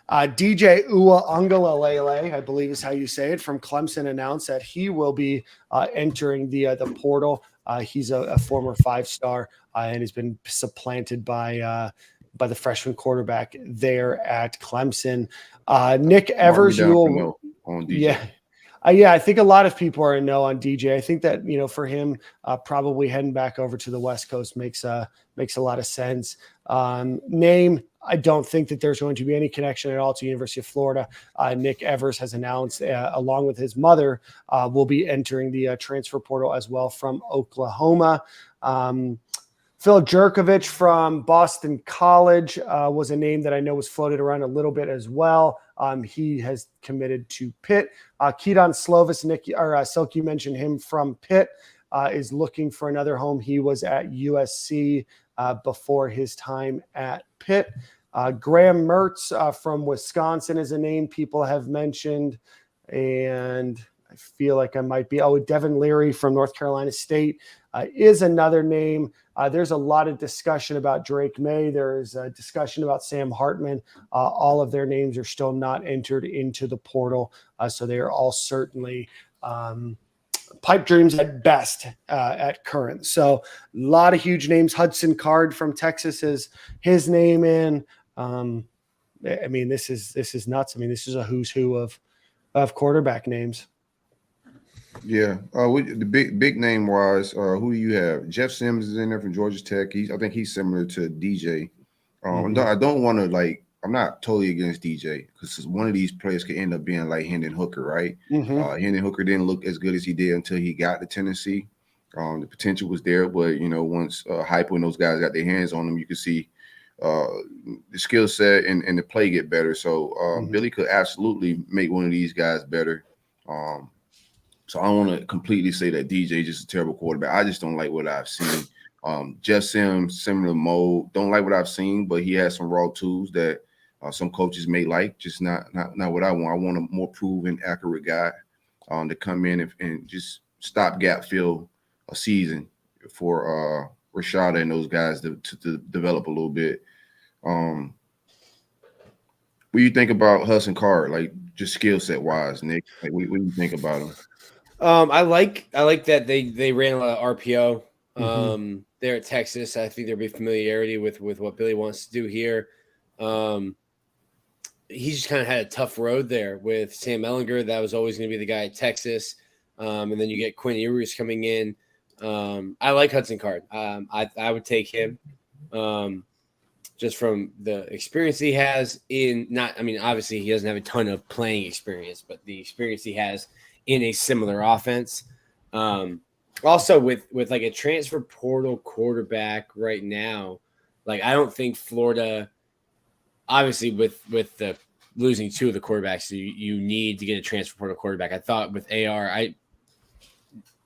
DJ Uiagalelei, I believe is how you say it, from Clemson, announced that he will be entering the portal. He's a former 5-star and has been supplanted by the freshman quarterback there at Clemson. Nick Evers, I think a lot of people are a no on DJ. I think that, for him, probably heading back over to the West Coast makes a lot of sense. Name, I don't think that there's going to be any connection at all to University of Florida. Nick Evers has announced, along with his mother, will be entering the transfer portal as well from Oklahoma. Phil Jerkovich from Boston College was a name that I know was floated around a little bit as well. He has committed to Pitt. Keaton Slovis, Silk, you mentioned him from Pitt, is looking for another home. He was at USC before his time at Pitt. Graham Mertz from Wisconsin is a name people have mentioned, and I feel like I might be. Devin Leary from North Carolina State is another name. There's a lot of discussion about Drake May. There's a discussion about Sam Hartman. All of their names are still not entered into the portal. So they are all certainly pipe dreams at best at current. So a lot of huge names. Hudson Card from Texas is his name in. This is nuts. This is a who's who of quarterback names. Yeah. The big name wise, who do you have? Jeff Sims is in there from Georgia Tech. I think he's similar to DJ. I don't want to I'm not totally against DJ because one of these players could end up being like Hendon Hooker, right? Hendon Hooker didn't look as good as he did until he got to Tennessee. The potential was there, but once Hyper and those guys got their hands on him, you could see the skill set and the play get better. So Billy could absolutely make one of these guys better. So I don't want to completely say that DJ is just a terrible quarterback. I just don't like what I've seen. Jeff Sims, similar mode. Don't like what I've seen, but he has some raw tools that some coaches may like. Just not what I want. I want a more proven, accurate guy to come in and just stopgap fill a season for Rashada and those guys to develop a little bit. What do you think about Hudson Card, like just skill set wise, Nick? Like, what do you think about him? I like that they ran a lot of RPO there at Texas. I think there'll be familiarity with what Billy wants to do here. He just kind of had a tough road there with Sam Ehlinger. That was always going to be the guy at Texas. And then you get Quinn Ewers coming in. I like Hudson Card. I would take him just from the experience he has obviously he doesn't have a ton of playing experience, but the experience he has in a similar offense. Also with like a transfer portal quarterback right now, like I don't think Florida, obviously with the losing two of the quarterbacks, you need to get a transfer portal quarterback. I thought with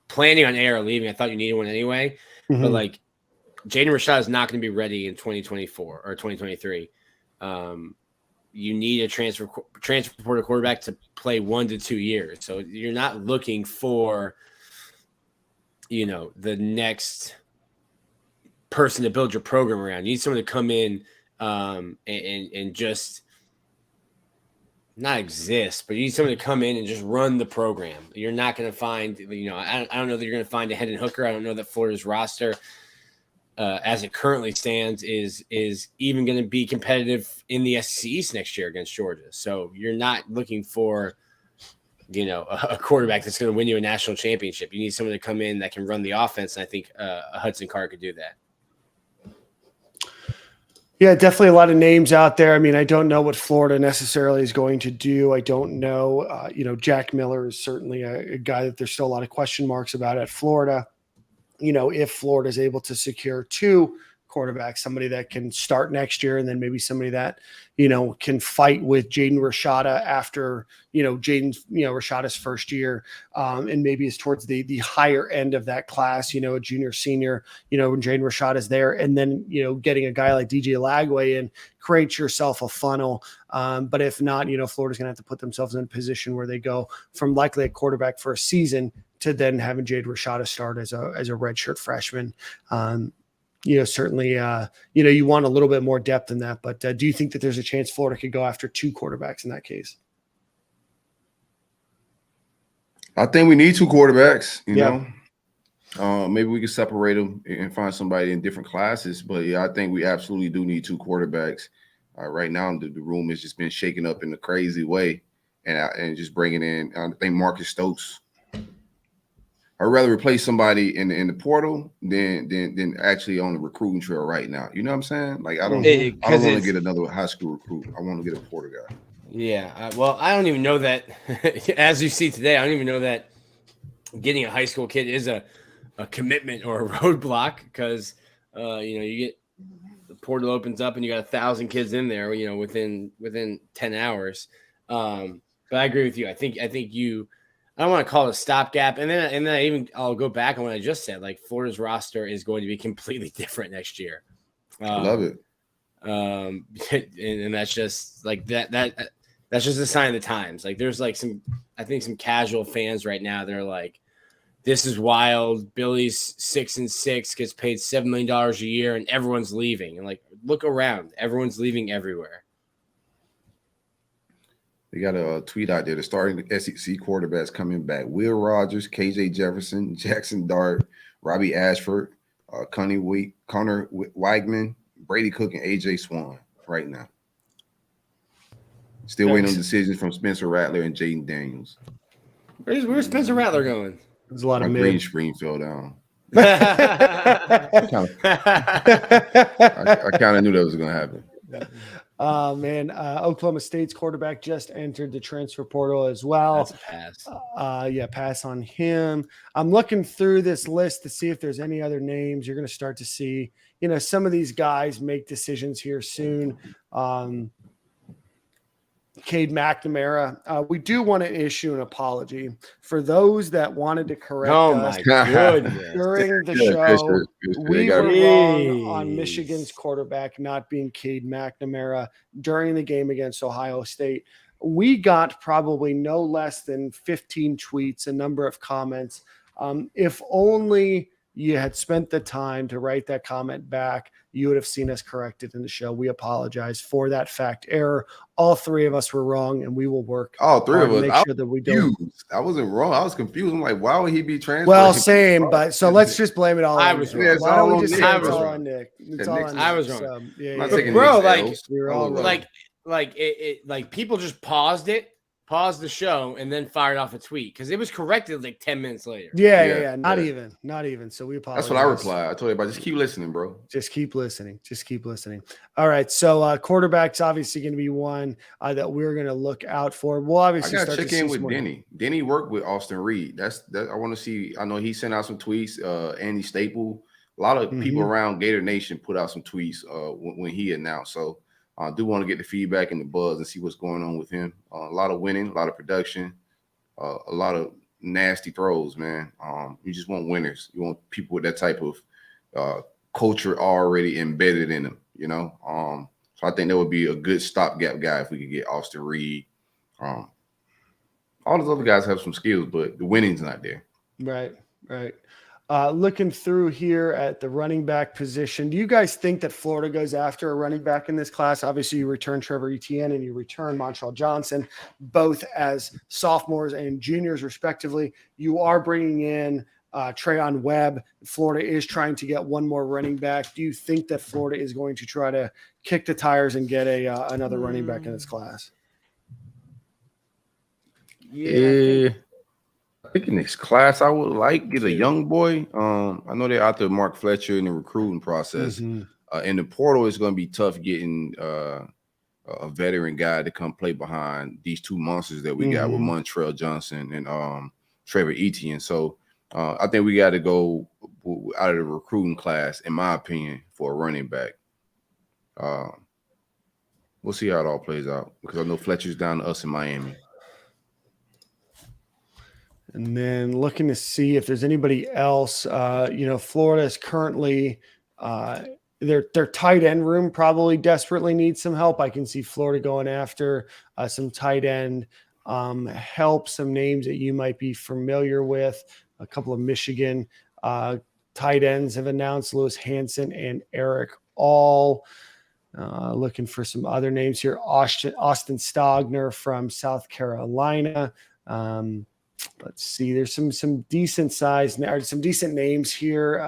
planning on AR leaving, I thought you needed one anyway, but like Jaden Rashad is not going to be ready in 2024 or 2023. You need a transfer portal quarterback to play 1 to 2 years. So you're not looking for, the next person to build your program around. You need someone to come in and just not exist, but you need someone to come in and just run the program. You're not going to find, I don't know that you're going to find a Hendon Hooker. I don't know that Florida's roster as it currently stands is even going to be competitive in the SEC East next year against Georgia. So you're not looking for, a quarterback that's going to win you a national championship. You need someone to come in that can run the offense. And I think a Hudson Card could do that. Yeah, definitely a lot of names out there. I mean, I don't know what Florida necessarily is going to do. I don't know. Jack Miller is certainly a guy that there's still a lot of question marks about at Florida. If Florida is able to secure 2 quarterbacks, somebody that can start next year and then maybe somebody that, can fight with Jaden Rashada after, Rashada's first year and maybe is towards the higher end of that class, a junior, senior, when Jaden Rashada is there. And then, getting a guy like DJ Lagway and create yourself a funnel. But if not, Florida's going to have to put themselves in a position where they go from likely a quarterback for a season to then having Jaden Rashada start as a redshirt freshman. Certainly, you want a little bit more depth in that, but do you think that there's a chance Florida could go after 2 quarterbacks in that case? I think we need 2 quarterbacks, you know. Maybe we can separate them and find somebody in different classes, but yeah, I think we absolutely do need 2 quarterbacks. Right now, the room has just been shaken up in a crazy way, and just bringing in, I think Marcus Stokes. I'd rather replace somebody in the portal than actually on the recruiting trail right now. You know what I'm saying? Like I don't want to get another high school recruit. I want to get a portal guy. Yeah. Well, I don't even know that. As you see today, I don't even know that getting a high school kid is a commitment or a roadblock because you get the portal opens up and you got 1,000 kids in there. Within 10 hours. But I agree with you. I think you. I don't want to call it a stopgap. And then I'll go back on what I just said. Like Florida's roster is going to be completely different next year. I love it. And that's just like that's just a sign of the times. Like there's like some casual fans right now. They're like, this is wild. Billy's 6-6, gets paid $7 million a year and everyone's leaving. And like, look around, everyone's leaving everywhere. They got a tweet out there. The starting SEC quarterbacks coming back: Will Rogers, KJ Jefferson, Jackson Dart, Robbie Ashford, Connor Weigman, Brady Cook, and AJ Swan right now. Still waiting on decisions from Spencer Rattler and Jaden Daniels. Where's Spencer Rattler going? There's a lot of green screen fell down. I kind of knew that was going to happen. Oklahoma State's quarterback just entered the transfer portal as well. That's a pass. Pass on him. I'm looking through this list to see if there's any other names. You're going to start to see, some of these guys make decisions here soon. Cade McNamara. We do want to issue an apology for those that wanted to correct us during the show. We were wrong on Michigan's quarterback not being Cade McNamara during the game against Ohio State. We got probably no less than 15 tweets, a number of comments. If only you had spent the time to write that comment back, you would have seen us corrected in the show. We apologize for that fact error. All three of us were wrong, and we will work All three of to us. make sure that we don't. I wasn't wrong. I was confused. I'm like, why would he be transferred? Well, same, but so let's just blame it all I on was Nick. wrong. Why don't we just say I it's was all wrong. on Nick? It's Yeah, all Nick's- on I Nick. was wrong. So, yeah, I'm not yeah. taking Bro, Nick's like- L's. We were I all was wrong. like it people just paused the show and then fired off a tweet because it was corrected like 10 minutes later. Yeah. Not even. So we apologize. That's what I replied. I told everybody, just keep listening, bro. Just keep listening. All right. So quarterback's obviously going to be one that we're going to look out for. We'll I obviously gotta start to check see in some with more. Denny. Denny worked with Austin Reed. That I want to see. I know he sent out some tweets. Andy Staple. A lot of people around Gator Nation put out some tweets when he announced. So I do want to get the feedback and the buzz and see what's going on with him. A lot of winning, a lot of production, a lot of nasty throws, man. You just want winners. You want people with that type of culture already embedded in them, you know. So I think that would be a good stopgap guy if we could get Austin Reed. All those other guys have some skills, but the winning's not there. Right. Looking through here at the running back position, do you guys think that Florida goes after a running back in this class? Obviously, you return Trevor Etienne and you return Montreal Johnson, both as sophomores and juniors, respectively. You are bringing in Trayon Webb. Florida is trying to get one more running back. Do you think that Florida is going to try to kick the tires and get another running back in this class? Yeah. I think in this class, I would get a young boy. I know they're out there, Mark Fletcher, in the recruiting process. In the portal, it's going to be tough getting a veteran guy to come play behind these two monsters that we got with Montreal Johnson and Trevor Etienne. So I think we got to go out of the recruiting class, in my opinion, for a running back. We'll see how it all plays out because I know Fletcher's down to us in Miami. And then looking to see if there's anybody else. Florida is currently their tight end room probably desperately needs some help. I can see Florida going after some tight end help, some names that you might be familiar with. A couple of Michigan tight ends have announced, Lewis Hansen and Eric All. Looking for some other names here. Austin Stogner from South Carolina. Let's see. There's some decent size or some decent names here.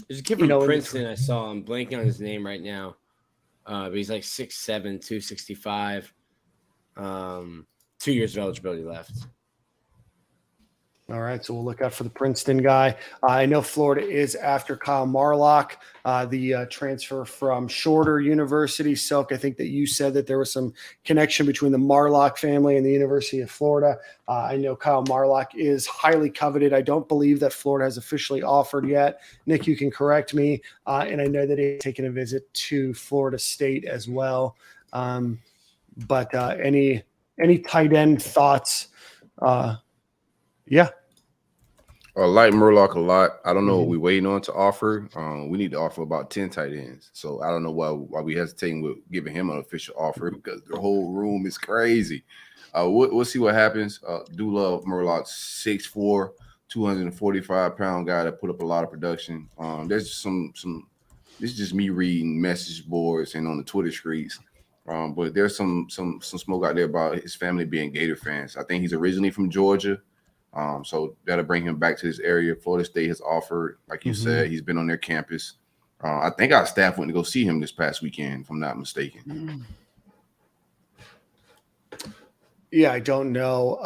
There's a kid from Princeton I saw. I'm blanking on his name right now. But he's like 6'7", 265. 2 years of eligibility left. All right, so we'll look out for the Princeton guy. I know Florida is after Kyle Marlock, the transfer from Shorter University. Silk, I think that you said that there was some connection between the Marlock family and the University of Florida. I know Kyle Marlock is highly coveted. I don't believe that Florida has officially offered yet. Nick, you can correct me. And I know that he's taken a visit to Florida State as well. But any tight end thoughts? Yeah. I like Murlock a lot. I don't know what we're waiting on to offer. We need to offer about 10 tight ends. So I don't know why we hesitating with giving him an official offer because the whole room is crazy. We'll see what happens. Do love Murlock, 6'4", 245-pound guy that put up a lot of production. There's some. This is just me reading message boards and on the Twitter streets. But there's some smoke out there about his family being Gator fans. I think he's originally from Georgia. So that'll bring him back to this area. Florida State has offered, like you said, he's been on their campus. I think our staff went to go see him this past weekend, if I'm not mistaken. Yeah, I don't know.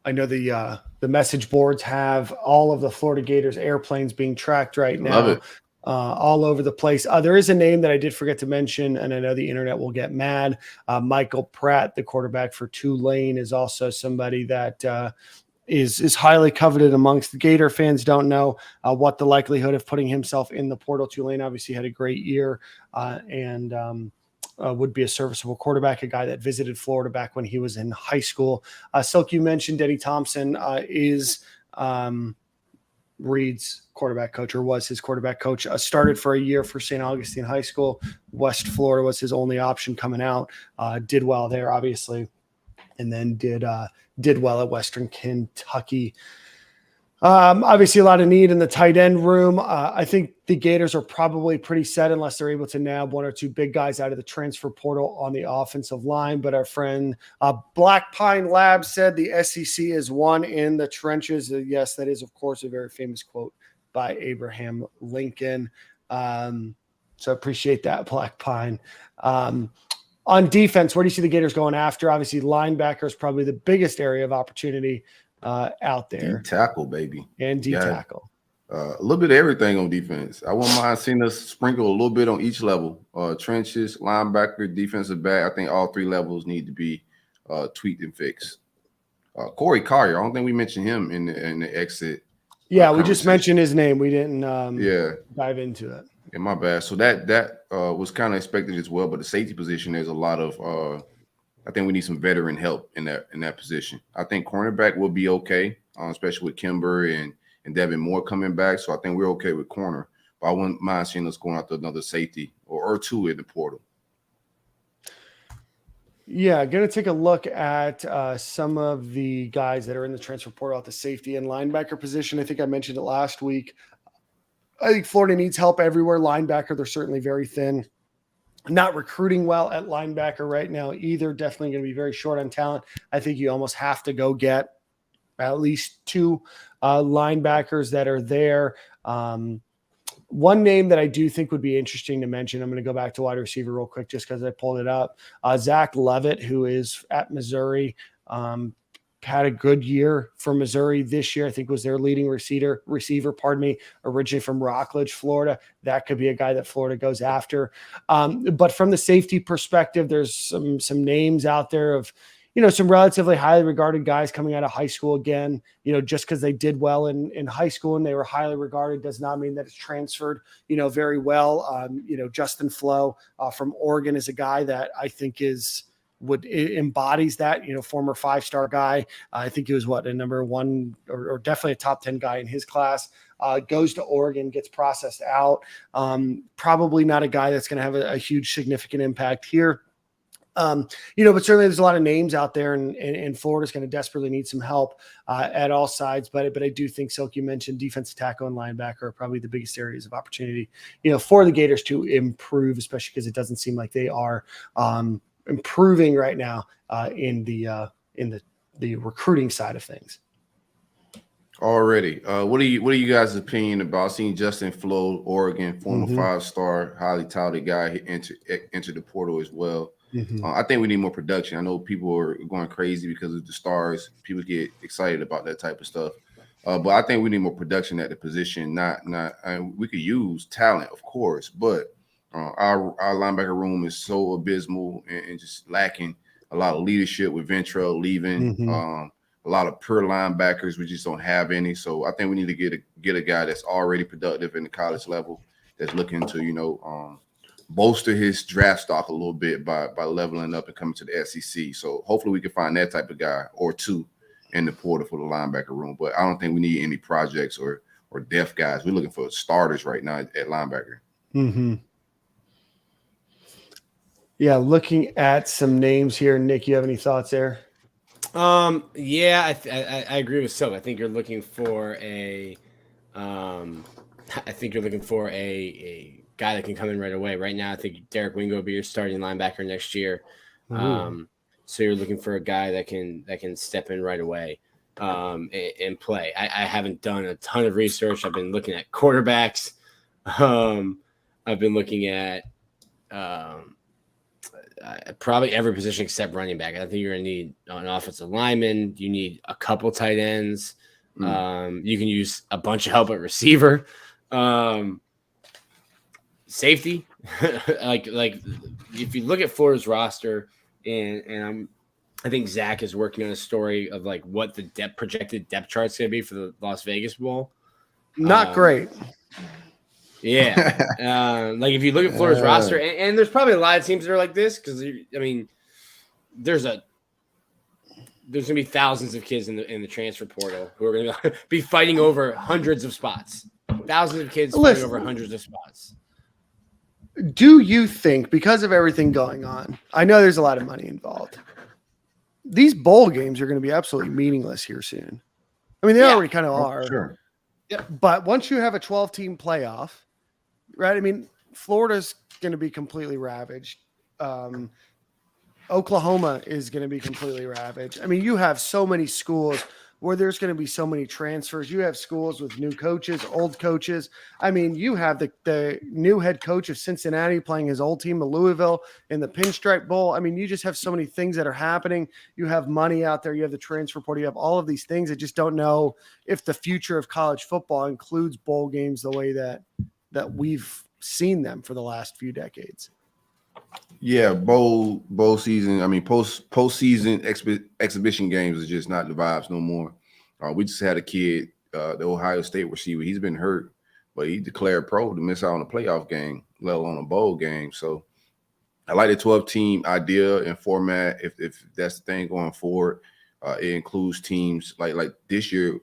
I know the message boards have all of the Florida Gators airplanes being tracked right now. Love it. All over the place. There is a name that I did forget to mention, and I know the internet will get mad. Michael Pratt, the quarterback for Tulane, is also somebody that is highly coveted amongst the Gator fans. Don't know what the likelihood of putting himself in the portal. Tulane obviously had a great year and would be a serviceable quarterback, a guy that visited Florida back when he was in high school. Silk, you mentioned Eddie Thompson is Reed's quarterback coach, or was his quarterback coach. Started for a year for St. Augustine High School. West Florida was his only option coming out. Did well there, obviously, and then did well at Western Kentucky. Obviously, a lot of need in the tight end room. I think the Gators are probably pretty set unless they're able to nab one or two big guys out of the transfer portal on the offensive line. But our friend Black Pine Lab said the SEC is one in the trenches. Yes, that is, of course, a very famous quote by Abraham Lincoln. So appreciate that, Black Pine. On defense, where do you see the Gators going after? Obviously, linebacker is probably the biggest area of opportunity out there. D-tackle, baby. And D-tackle. A little bit of everything on defense. I wouldn't mind seeing us sprinkle a little bit on each level. Trenches, linebacker, defensive back. I think all three levels need to be tweaked and fixed. Corey Collier, I don't think we mentioned him in the exit. Yeah, we just mentioned his name. We didn't dive into it. Yeah, my bad. So that was kind of expected as well. But the safety position, there's a lot of I think we need some veteran help in that position. I think cornerback will be okay, especially with Kimber and Devin Moore coming back. So I think we're okay with corner. But I wouldn't mind seeing us going after another safety or two in the portal. Yeah, going to take a look at some of the guys that are in the transfer portal at the safety and linebacker position. I think I mentioned it last week. I think Florida needs help everywhere. Linebacker, they're certainly very thin. Not recruiting well at linebacker right now either. Definitely going to be very short on talent. I think you almost have to go get at least two linebackers that are there. One name that I do think would be interesting to mention, I'm going to go back to wide receiver real quick just because I pulled it up. Zach Levitt, who is at Missouri, had a good year for Missouri this year. I think was their leading receiver, originally from Rockledge, Florida. That could be a guy that Florida goes after. But from the safety perspective, there's some names out there of, some relatively highly regarded guys coming out of high school again. Just because they did well in high school and they were highly regarded does not mean that it's transferred, very well. Justin Flo from Oregon is a guy that I think embodies that, former 5-star guy. I think he was a number one or definitely a top 10 guy in his class, goes to Oregon, gets processed out. Probably not a guy that's going to have a huge significant impact here. But certainly there's a lot of names out there and Florida's going to desperately need some help at all sides. But I do think, Silk, you mentioned defensive tackle and linebacker are probably the biggest areas of opportunity, for the Gators to improve, especially because it doesn't seem like they are improving right now in the recruiting side of things. Already, what are you guys' opinion about seeing Justin Flo, Oregon, former 5-star, highly touted guy enter the portal as well? I think we need more production. I know people are going crazy because of the stars. People get excited about that type of stuff. But I think we need more production at the position. We could use talent, of course, but our linebacker room is so abysmal and just lacking a lot of leadership with Ventrell leaving. A lot of pure linebackers. We just don't have any. So I think we need to get a guy that's already productive in the college level, that's looking to, bolster his draft stock a little bit by leveling up and coming to the SEC. So hopefully we can find that type of guy or two in the portal for the linebacker room. But I don't think we need any projects or depth guys. We're looking for starters right now at linebacker. Yeah, looking at some names here. Nick, you have any thoughts there? Yeah, I agree with Silk. I think you're looking for a guy that can come in right away. Right now, I think Derek Wingo will be your starting linebacker next year. So you're looking for a guy that can step in right away and play. I haven't done a ton of research. I've been looking at quarterbacks. I've been looking at probably every position except running back. I think you're going to need an offensive lineman. You need a couple tight ends. You can use a bunch of help at receiver. Safety, like if you look at Florida's roster, and I think Zach is working on a story of like what the projected depth chart is going to be for the Las Vegas Bowl. Not great. Yeah, like if you look at Florida's roster, and there's probably a lot of teams that are like this because there's going to be thousands of kids in the transfer portal who are going to be fighting over hundreds of spots. Thousands of kids fighting over hundreds of spots. Do you think, because of everything going on, I know there's a lot of money involved, these bowl games are going to be absolutely meaningless here soon? I mean, they Yeah. already kind of are. Sure. Yeah, but once you have a 12-team playoff, right? I mean, Florida's going to be completely ravaged. Oklahoma is going to be completely ravaged. I mean, you have so many schools where there's going to be so many transfers. You have schools with new coaches, old coaches. I mean, you have the new head coach of Cincinnati playing his old team of Louisville in the Pinstripe Bowl. I mean, you just have so many things that are happening. You have money out there. You have the transfer portal. You have all of these things. I just don't know if the future of college football includes bowl games the way that we've seen them for the last few decades. Yeah, bowl season. I mean, postseason exhibition games is just not the vibes no more. We just had a kid, the Ohio State receiver. He's been hurt, but he declared pro to miss out on a playoff game, let alone a bowl game. So I like the 12-team idea and format. If that's the thing going forward, it includes teams like this year.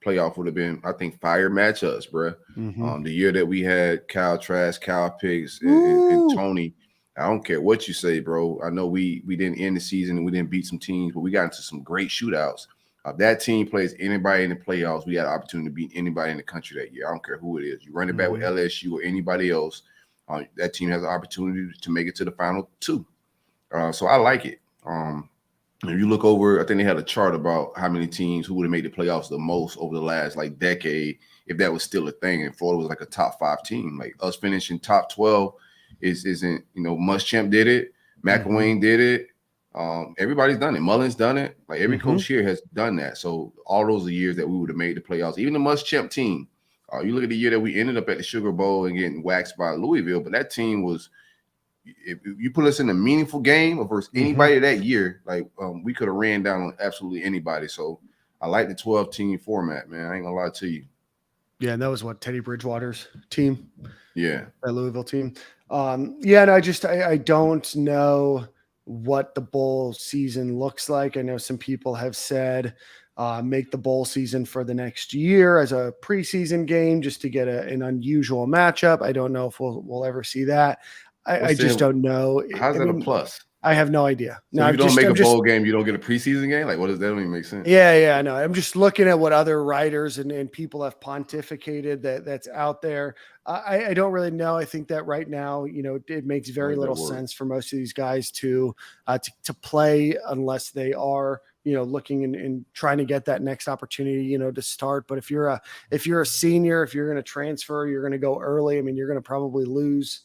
Playoff would have been, I think, fire matchups, bro. Mm-hmm. The year that we had Kyle Trask, Kyle Pitts, and Tony. I don't care what you say, bro. I know we didn't end the season and we didn't beat some teams, but we got into some great shootouts. That team plays anybody in the playoffs. We had an opportunity to beat anybody in the country that year. I don't care who it is. You run it back with LSU or anybody else. That team has an opportunity to make it to the final two. So I like it. If you look over, I think they had a chart about how many teams who would have made the playoffs the most over the last decade, if that was still a thing. And Florida was like a top 5 team. Like us finishing top 12 isn't, Muschamp did it, McElwain did it. Everybody's done it. Mullen's done it. Like every coach here has done that. So all those are years that we would have made the playoffs. Even the Muschamp team. You look at the year that we ended up at the Sugar Bowl and getting waxed by Louisville, but that team was. If you put us in a meaningful game versus anybody that year, we could have ran down on absolutely anybody. So I like the 12-team format, man. I ain't gonna lie to you. Yeah, and that was Teddy Bridgewater's team. Yeah, that Louisville team. I don't know what the bowl season looks like. I know some people have said make the bowl season for the next year as a preseason game just to get an unusual matchup. I don't know if we'll ever see that. I just don't know. How's that a plus? I have no idea. So if you don't make a bowl game, you don't get a preseason game? Like, what does that don't even make sense? Yeah, I know. I'm just looking at what other writers and people have pontificated that's out there. I don't really know. I think that right now, it makes very little sense for most of these guys to play unless they are, looking and trying to get that next opportunity, to start. But if you're a senior, if you're going to transfer, you're going to go early. I mean, you're going to probably lose,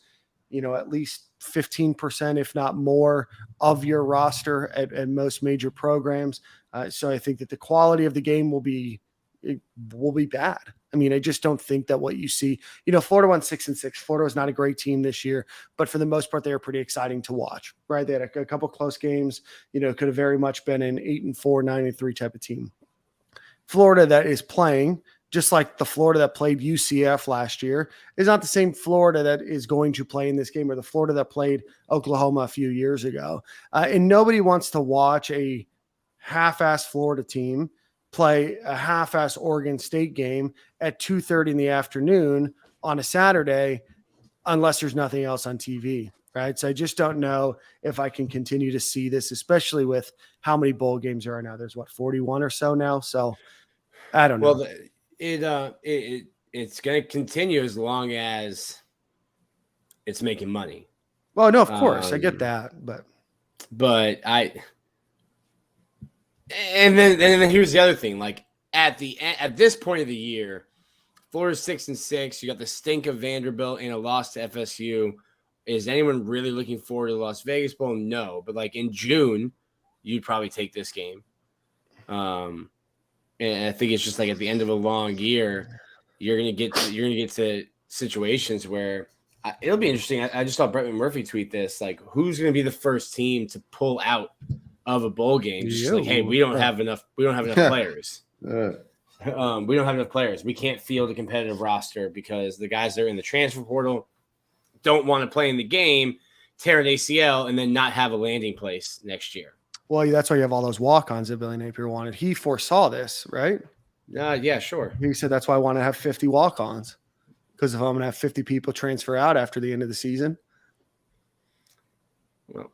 at least 15%, if not more, of your roster at most major programs. So I think that the quality of the game will be bad. I mean, I just don't think that what you see, Florida won 6-6. Florida was not a great team this year, but for the most part, they were pretty exciting to watch, right? They had a couple close games, could have very much been an 8-4, 9-3 type of team. Florida that is playing, just like the Florida that played UCF last year, is not the same Florida that is going to play in this game, or the Florida that played Oklahoma a few years ago. And nobody wants to watch a half-ass Florida team play a half-ass Oregon State game at 2:30 in the afternoon on a Saturday unless there's nothing else on TV, right? So I just don't know if I can continue to see this, especially with how many bowl games there are now. There's 41 or so now. So I don't know. Well, it's going to continue as long as it's making money. Well, no, of course I get that, but and then here's the other thing. Like at this point of the year, Florida's 6-6. You got the stink of Vanderbilt and a loss to FSU. Is anyone really looking forward to the Las Vegas Bowl? No, but like in June, you'd probably take this game. And I think it's just like at the end of a long year, you're gonna get to situations where it'll be interesting. I just saw Brett McMurphy tweet this, like, who's gonna be the first team to pull out of a bowl game? Just like, hey, we don't have enough players. We don't have enough players. We can't field a competitive roster because the guys that are in the transfer portal don't want to play in the game, tear an ACL, and then not have a landing place next year. Well, that's why you have all those walk-ons that Billy Napier wanted. He foresaw this, right? Yeah, sure. He said that's why I want to have 50 walk-ons, because if I'm going to have 50 people transfer out after the end of the season. Well,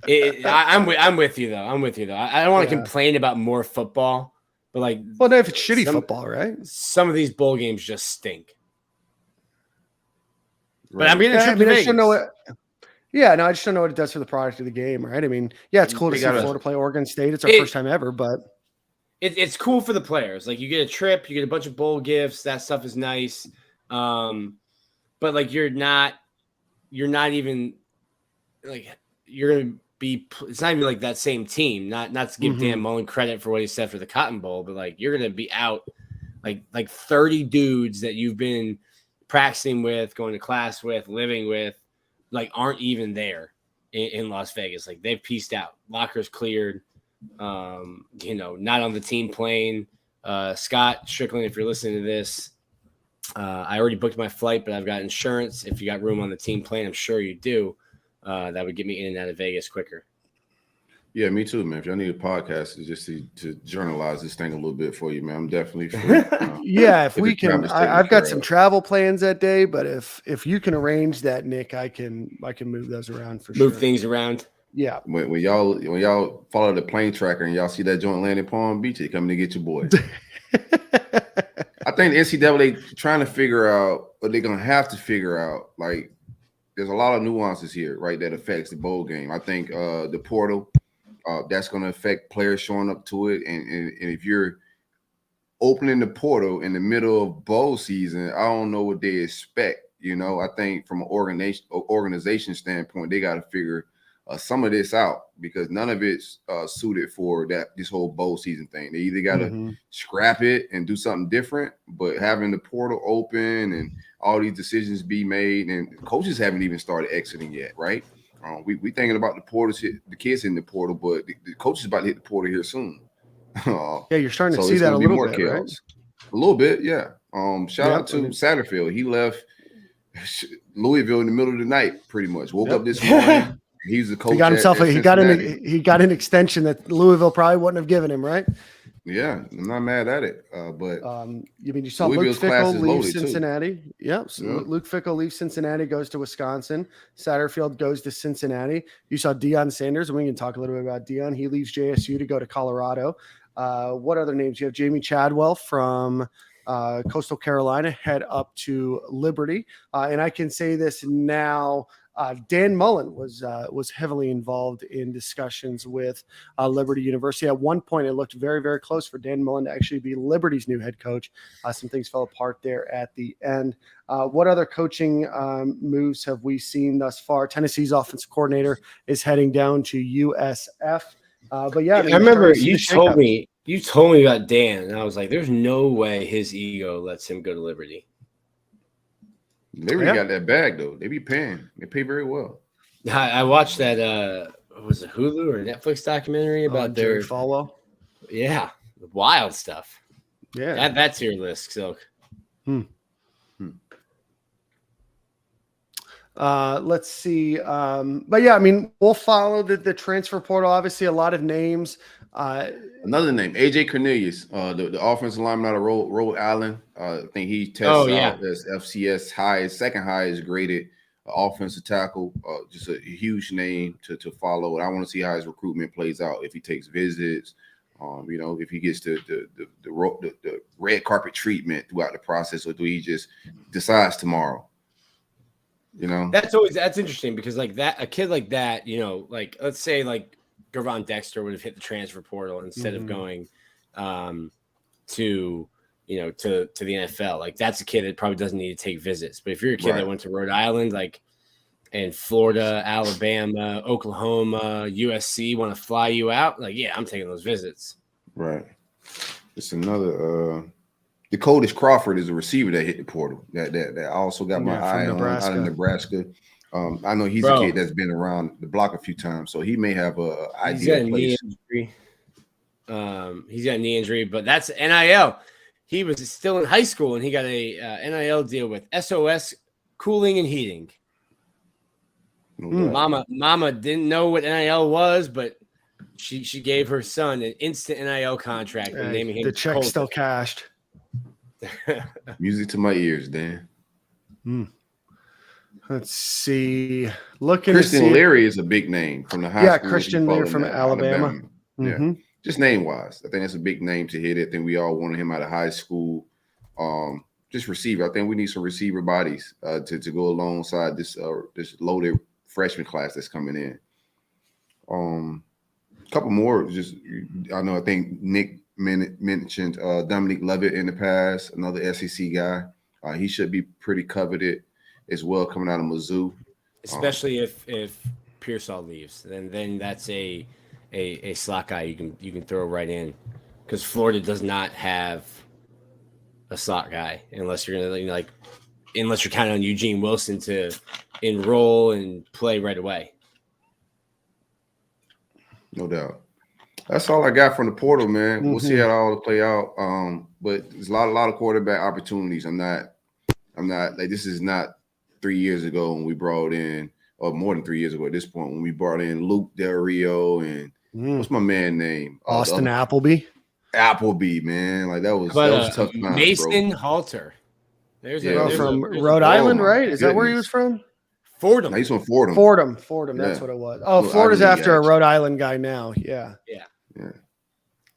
I'm with you though. I don't want to complain about more football, but like, well, no, if it's shitty football, right? Some of these bowl games just stink. Right. But I'm getting a trip to Vegas. I just don't know what. Yeah, no, I just don't know what it does for the product of the game, right? I mean, yeah, it's cool to see Florida play Oregon State. It's our first time ever, but it's cool for the players. Like, you get a trip, you get a bunch of bowl gifts. That stuff is nice. But like, you're not even like, you're gonna be. It's not even like that same team. Not to give Dan Mullen credit for what he said for the Cotton Bowl, but like, you're gonna be out like 30 dudes that you've been practicing with, going to class with, living with, like, aren't even there in Las Vegas. Like, they've pieced out. Lockers cleared. Not on the team plane. Scott Strickland, if you're listening to this, I already booked my flight, but I've got insurance. If you got room on the team plane, I'm sure you do. That would get me in and out of Vegas quicker. Yeah, me too, man. If y'all need a podcast just to journalize this thing a little bit for you, man, I'm definitely free. Yeah, if we can, I've got some travel plans that day, but if you can arrange that, Nick, I can move those around for sure. Move things around. Yeah. When y'all follow the plane tracker and y'all see that joint land in Palm Beach, they coming to get your boy. I think the NCAA trying to figure out, or they're gonna have to figure out, like, there's a lot of nuances here, right, that affects the bowl game. I think the portal. That's going to affect players showing up to it. And if you're opening the portal in the middle of bowl season, I don't know what they expect. I think from an organization standpoint, they got to figure some of this out, because none of it's suited for this whole bowl season thing. They either got to scrap it and do something different, but having the portal open and all these decisions be made, and coaches haven't even started exiting yet, right? We thinking about the portal, the kids in the portal, but the coach is about to hit the portal here soon. Yeah, you're starting to see that a little bit, right? A little bit, yeah. Shout out to Satterfield. He left Louisville in the middle of the night, pretty much. Woke up this morning. He's the coach. He got an extension that Louisville probably wouldn't have given him, right? Yeah, I'm not mad at it. But you saw Luke Fickell leave Cincinnati. Yep. So Luke Fickell leaves Cincinnati, goes to Wisconsin. Satterfield goes to Cincinnati. You saw Deion Sanders, and we can talk a little bit about Deion. He leaves JSU to go to Colorado. What other names? You have Jamie Chadwell from Coastal Carolina, head up to Liberty. And I can say this now. Dan Mullen was heavily involved in discussions with Liberty University. At one point, it looked very, very close for Dan Mullen to actually be Liberty's new head coach. Some things fell apart there at the end. What other coaching moves have we seen thus far? Tennessee's offensive coordinator is heading down to USF. But yeah, I remember you told me about Dan, and I was like, "There's no way his ego lets him go to Liberty." Liberty got that bag though. They be paying. They pay very well. I watched that. Was it Hulu or Netflix documentary about their Falwell? Yeah, wild stuff. Yeah, that's your list, Silk. Let's see. But yeah, I mean, we'll follow the transfer portal. Obviously, a lot of names. Another name, AJ Cornelius, the offensive lineman out of Rhode Island. I think he tests out as FCS highest, second highest graded offensive tackle. Just a huge name to follow. And I want to see how his recruitment plays out. If he takes visits, if he gets the red carpet treatment throughout the process, or do he just decides tomorrow? That's interesting, because like that, a kid like that, like let's say like Gervon Dexter would have hit the transfer portal instead of going to the NFL. Like, that's a kid that probably doesn't need to take visits. But if you're a kid that went to Rhode Island, like, and Florida, Alabama, Oklahoma, USC want to fly you out, like, yeah, I'm taking those visits. Right. It's another Dakotas Crawford is a receiver that hit the portal that also got my eye on out of Nebraska. I know he's a kid that's been around the block a few times, so he may have a ideal place. He's got a knee injury, but that's NIL. He was still in high school, and he got a NIL deal with SOS Cooling and Heating. Mama didn't know what NIL was, but she gave her son an instant NIL contract and naming him. The check still cashed. Music to my ears, Dan. Let's see. Looking Christian to see Leary is a big name from the high school. Christian Leary from Alabama. Yeah, just name wise, I think that's a big name to hit it. I think we all wanted him out of high school. Just receiver. I think we need some receiver bodies to go alongside this loaded freshman class that's coming in. A couple more. I think Nick mentioned Dominic Lovett in the past, another SEC guy. He should be pretty coveted as well coming out of Mizzou. Especially if Pearsall leaves, then that's a slot guy you can throw right in, because Florida does not have a slot guy unless you're gonna unless you're counting on Eugene Wilson to enroll and play right away. No doubt. That's all I got from the portal, man. We'll see how it all play out. But there's a lot of quarterback opportunities. I'm not like, this is not 3 years ago when we brought in, or more than 3 years ago at this point, when we brought in Luke Del Rio and what's my man name? Austin Appleby. Appleby, man. Like that was tough times, Mason bro. Halter. There's from Rhode Island, right? Is that where he was from? Fordham. No, he's from Fordham. Fordham. That's what it was. Oh, Florida's after a Rhode Island guy now. Yeah.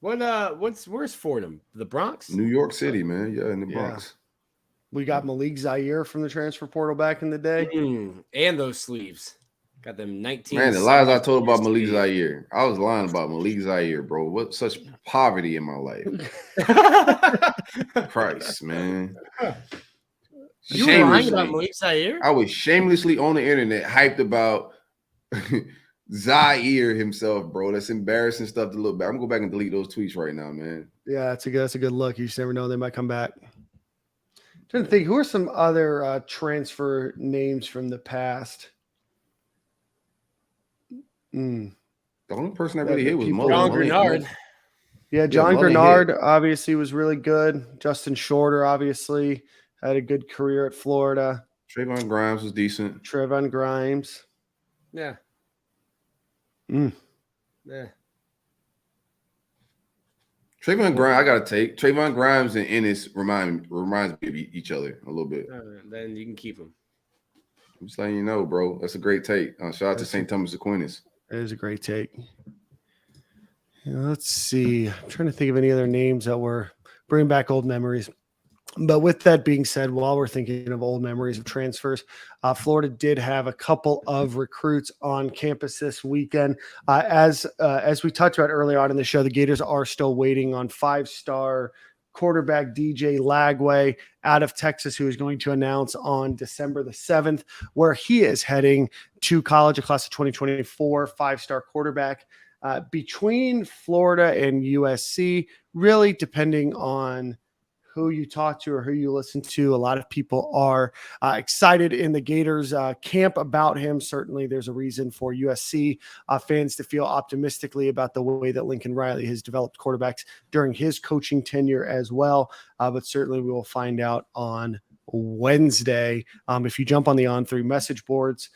Where's Fordham? The Bronx? New York City, man. Yeah, in the Bronx. We got Malik Zaire from the transfer portal back in the day. And those sleeves. Got them 19. Man, the lies I told about Malik Zaire. I was lying about Malik Zaire, bro. What such poverty in my life. Christ, man. You were lying about Malik Zaire? I was shamelessly on the internet hyped about Zaire himself, bro. That's embarrassing stuff to look back. I'm gonna go back and delete those tweets right now, man. Yeah, that's a good look. You just never know, they might come back. I'm trying to think, who are some other transfer names from the past? The only person that really hit was John Grenard. Yeah, John Grenard obviously was really good. Justin Shorter obviously had a good career at Florida. Trayvon Grimes was decent. Trayvon Grimes. Yeah. Yeah. Trayvon Grimes, I gotta take Trayvon Grimes and Ennis reminds me of each other a little bit. Then you can keep them. I'm just letting you know, bro. That's a great take. Shout out to St. Thomas Aquinas. It is a great take. Let's see. I'm trying to think of any other names that were bringing back old memories. But with that being said, while we're thinking of old memories of transfers, Florida did have a couple of recruits on campus this weekend. As we talked about earlier on in the show, the Gators are still waiting on 5-star quarterback DJ Lagway out of Texas, who is going to announce on December the 7th where he is heading to college, a class of 2024 5-star quarterback. Between Florida and USC, really depending on who you talk to or who you listen to, a lot of people are excited in the Gators camp about him. Certainly there's a reason for USC fans to feel optimistically about the way that Lincoln Riley has developed quarterbacks during his coaching tenure as well. But certainly we will find out on Wednesday. If you jump on the On3 message boards,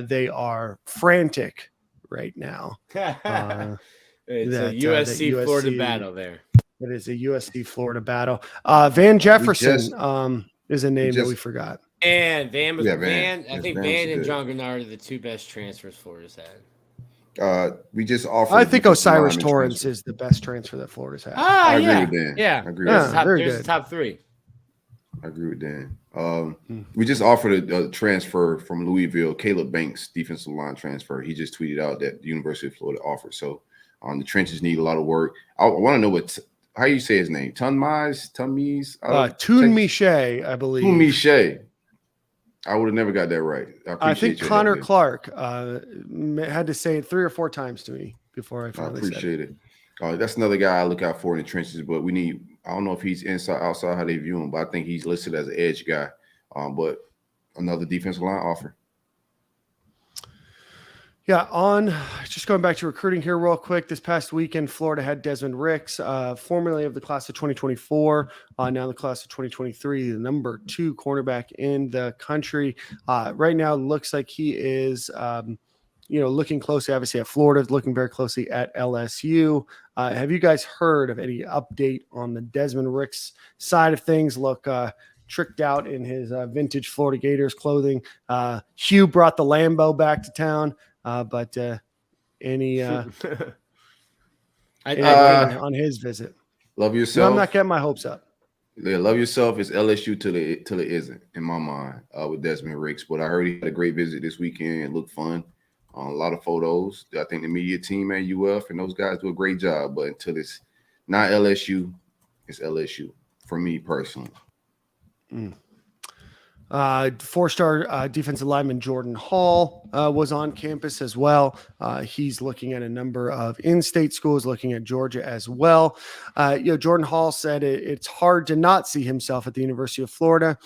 they are frantic right now. It's a USC Florida battle there. It is a USC Florida battle. Van Jefferson is a name that we forgot. And Van was Van. I think Van and good. John Grenard are the two best transfers Florida's had. We just offered. I think Osiris Torrance is the best transfer that Florida's had. I agree with Dan. Yeah, I agree with Dan. There's the top three. I agree with Dan. We just offered a transfer from Louisville, Caleb Banks, defensive line transfer. He just tweeted out that the University of Florida offered. So the trenches need a lot of work. I want to know how you say his name. Tunmise? Tunmise, I believe. Tunmise. I would have never got that right. I think Connor Clark had to say it 3 or 4 times to me before I finally said it. I appreciate it. That's another guy I look out for in the trenches, but I don't know if he's inside, outside, how they view him, but I think he's listed as an edge guy. But another defensive line offer. Yeah, just going back to recruiting here real quick. This past weekend, Florida had Desmond Ricks, formerly of the class of 2024, now the class of 2023, the number 2 cornerback in the country. Right now, looks like he is, looking closely, obviously, at Florida, looking very closely at LSU. Have you guys heard of any update on the Desmond Ricks side of things? Look, tricked out in his vintage Florida Gators clothing. Hugh brought the Lambo back to town, but any on his visit? Love No, yourself. I'm not getting my hopes up. Yeah, love yourself is LSU till it isn't, in my mind, with Desmond Ricks. But I heard he had a great visit this weekend. It looked fun. A lot of photos. I think the media team at UF and those guys do a great job. But until it's not LSU, it's LSU for me personally. Four-star defensive lineman Jordan Hall was on campus as well. He's looking at a number of in-state schools, looking at Georgia as well. Jordan Hall said it's hard to not see himself at the University of Florida.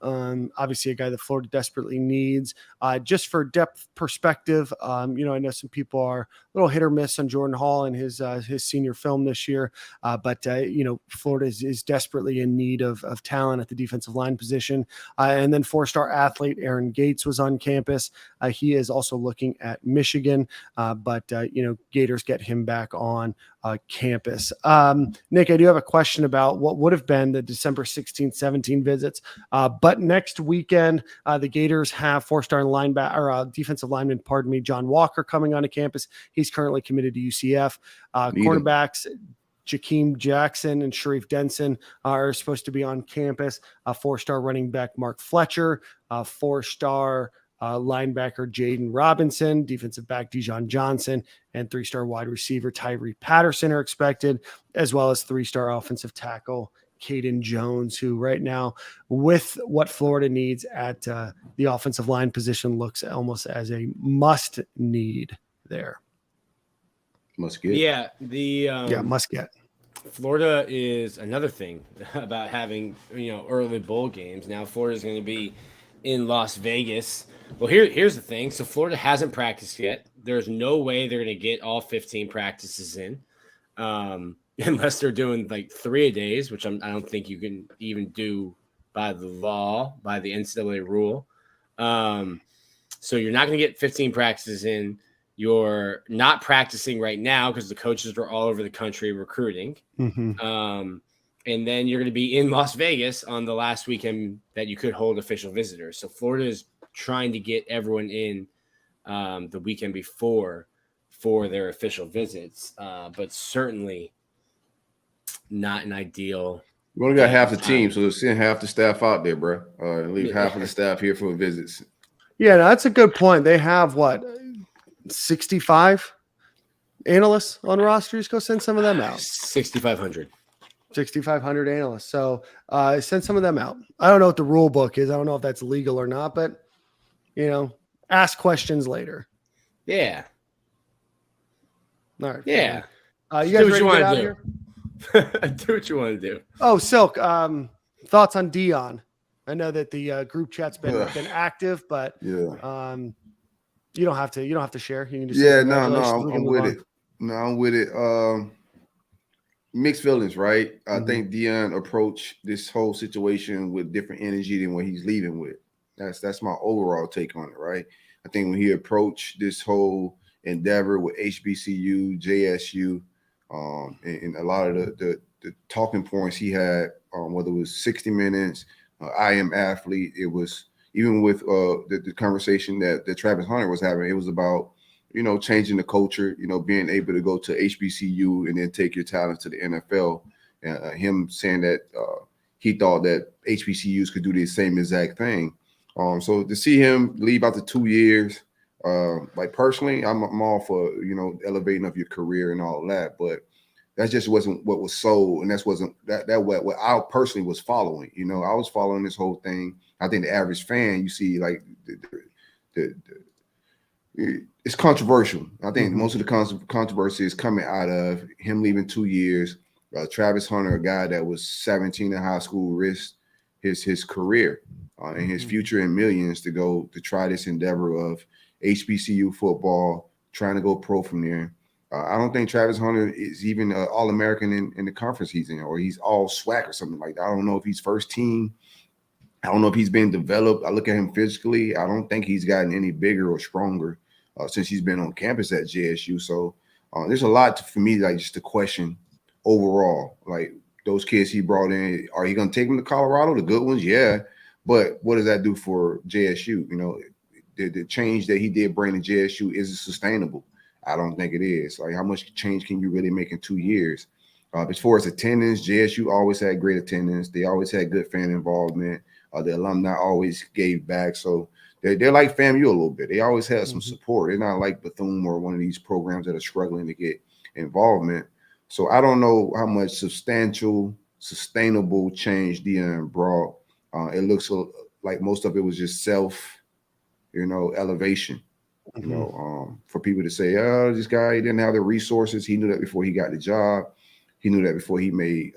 Obviously a guy that Florida desperately needs. Just for depth perspective, I know some people are a little hit or miss on Jordan Hall and his senior film this year. But Florida is desperately in need of talent at the defensive line position. And then four-star athlete Aaron Gates was on campus. He is also looking at Michigan, but Gators get him back on campus. Nick, I do have a question about what would have been the December 16th, 17 visits. But next weekend, the Gators have four-star defensive lineman, John Walker, coming onto campus. He's currently committed to UCF. Cornerbacks Jakeem Jackson and Sharif Denson are supposed to be on campus. Four-star running back Mark Fletcher, four-star linebacker Jaden Robinson, defensive back Dijon Johnson, and three-star wide receiver Tyree Patterson are expected, as well as three-star offensive tackle Caden Jones, who right now, with what Florida needs at the offensive line position, looks almost as a must need there. Must get. Yeah, must get. Florida is another thing about having early bowl games. Now Florida is going to be in Las Vegas. Well, here's the thing. So Florida hasn't practiced yet. There's no way they're going to get all 15 practices in, unless they're doing like 3 a days, which I don't think you can even do by the law, by the NCAA rule. So you're not going to get 15 practices in. You're not practicing right now because the coaches are all over the country recruiting. Mm-hmm. And then you're going to be in Las Vegas on the last weekend that you could hold official visitors. So Florida is trying to get everyone in the weekend before for their official visits, but certainly not an ideal. We only got half the team, so send half the staff out there, bro. Leave half of the staff here for visits. Yeah, that's a good point. They have 65 analysts on rosters. Go send some of them out. 6,500 analysts. So send some of them out. I don't know what the rule book is. I don't know if that's legal or not, but ask questions later. Yeah. All right. Yeah. You guys ready to get out of here? Do what you want to do. Oh, Silk. Thoughts on Deion? I know that the group chat's been active, but yeah. You don't have to share. You can just I'm with it. No, I'm with it. Mixed feelings, right? I think Deion approached this whole situation with different energy than what he's leaving with. That's my overall take on it, right? I think when he approached this whole endeavor with HBCU, JSU, and a lot of the talking points he had, whether it was 60 Minutes, I Am Athlete, it was even with the conversation that Travis Hunter was having, it was about, changing the culture, being able to go to HBCU and then take your talent to the NFL. Him saying that he thought that HBCUs could do the same exact thing. So to see him leave after 2 years, personally, I'm all for, elevating of your career and all of that, but that just wasn't what was sold, and that wasn't what I personally was following. I was following this whole thing. I think the average fan, you see, like it's controversial. I think most of the controversy is coming out of him leaving 2 years. Travis Hunter, a guy that was 17 in high school, risked his career and his future in millions to try this endeavor of HBCU football, trying to go pro from there. I don't think Travis Hunter is even All-American in the conference he's in, or he's all SWAC or something like that. I don't know if he's first team. I don't know if he's been developed. I look at him physically. I don't think he's gotten any bigger or stronger since he's been on campus at JSU. So there's a lot for me, just to question overall, those kids he brought in, are you going to take them to Colorado, the good ones? Yeah. But what does that do for JSU? You know, the change that he did bring to JSU isn't sustainable. I don't think it is. Like, how much change can you really make in 2 years? As far as attendance, JSU always had great attendance. They always had good fan involvement. The alumni always gave back. So they're like FAMU a little bit. They always had some support. They're not like Bethune or one of these programs that are struggling to get involvement. So I don't know how much sustainable change Deion brought. It looks like most of it was just elevation. For people to say, oh, this guy, he didn't have the resources. He knew that before he got the job. He knew that before he made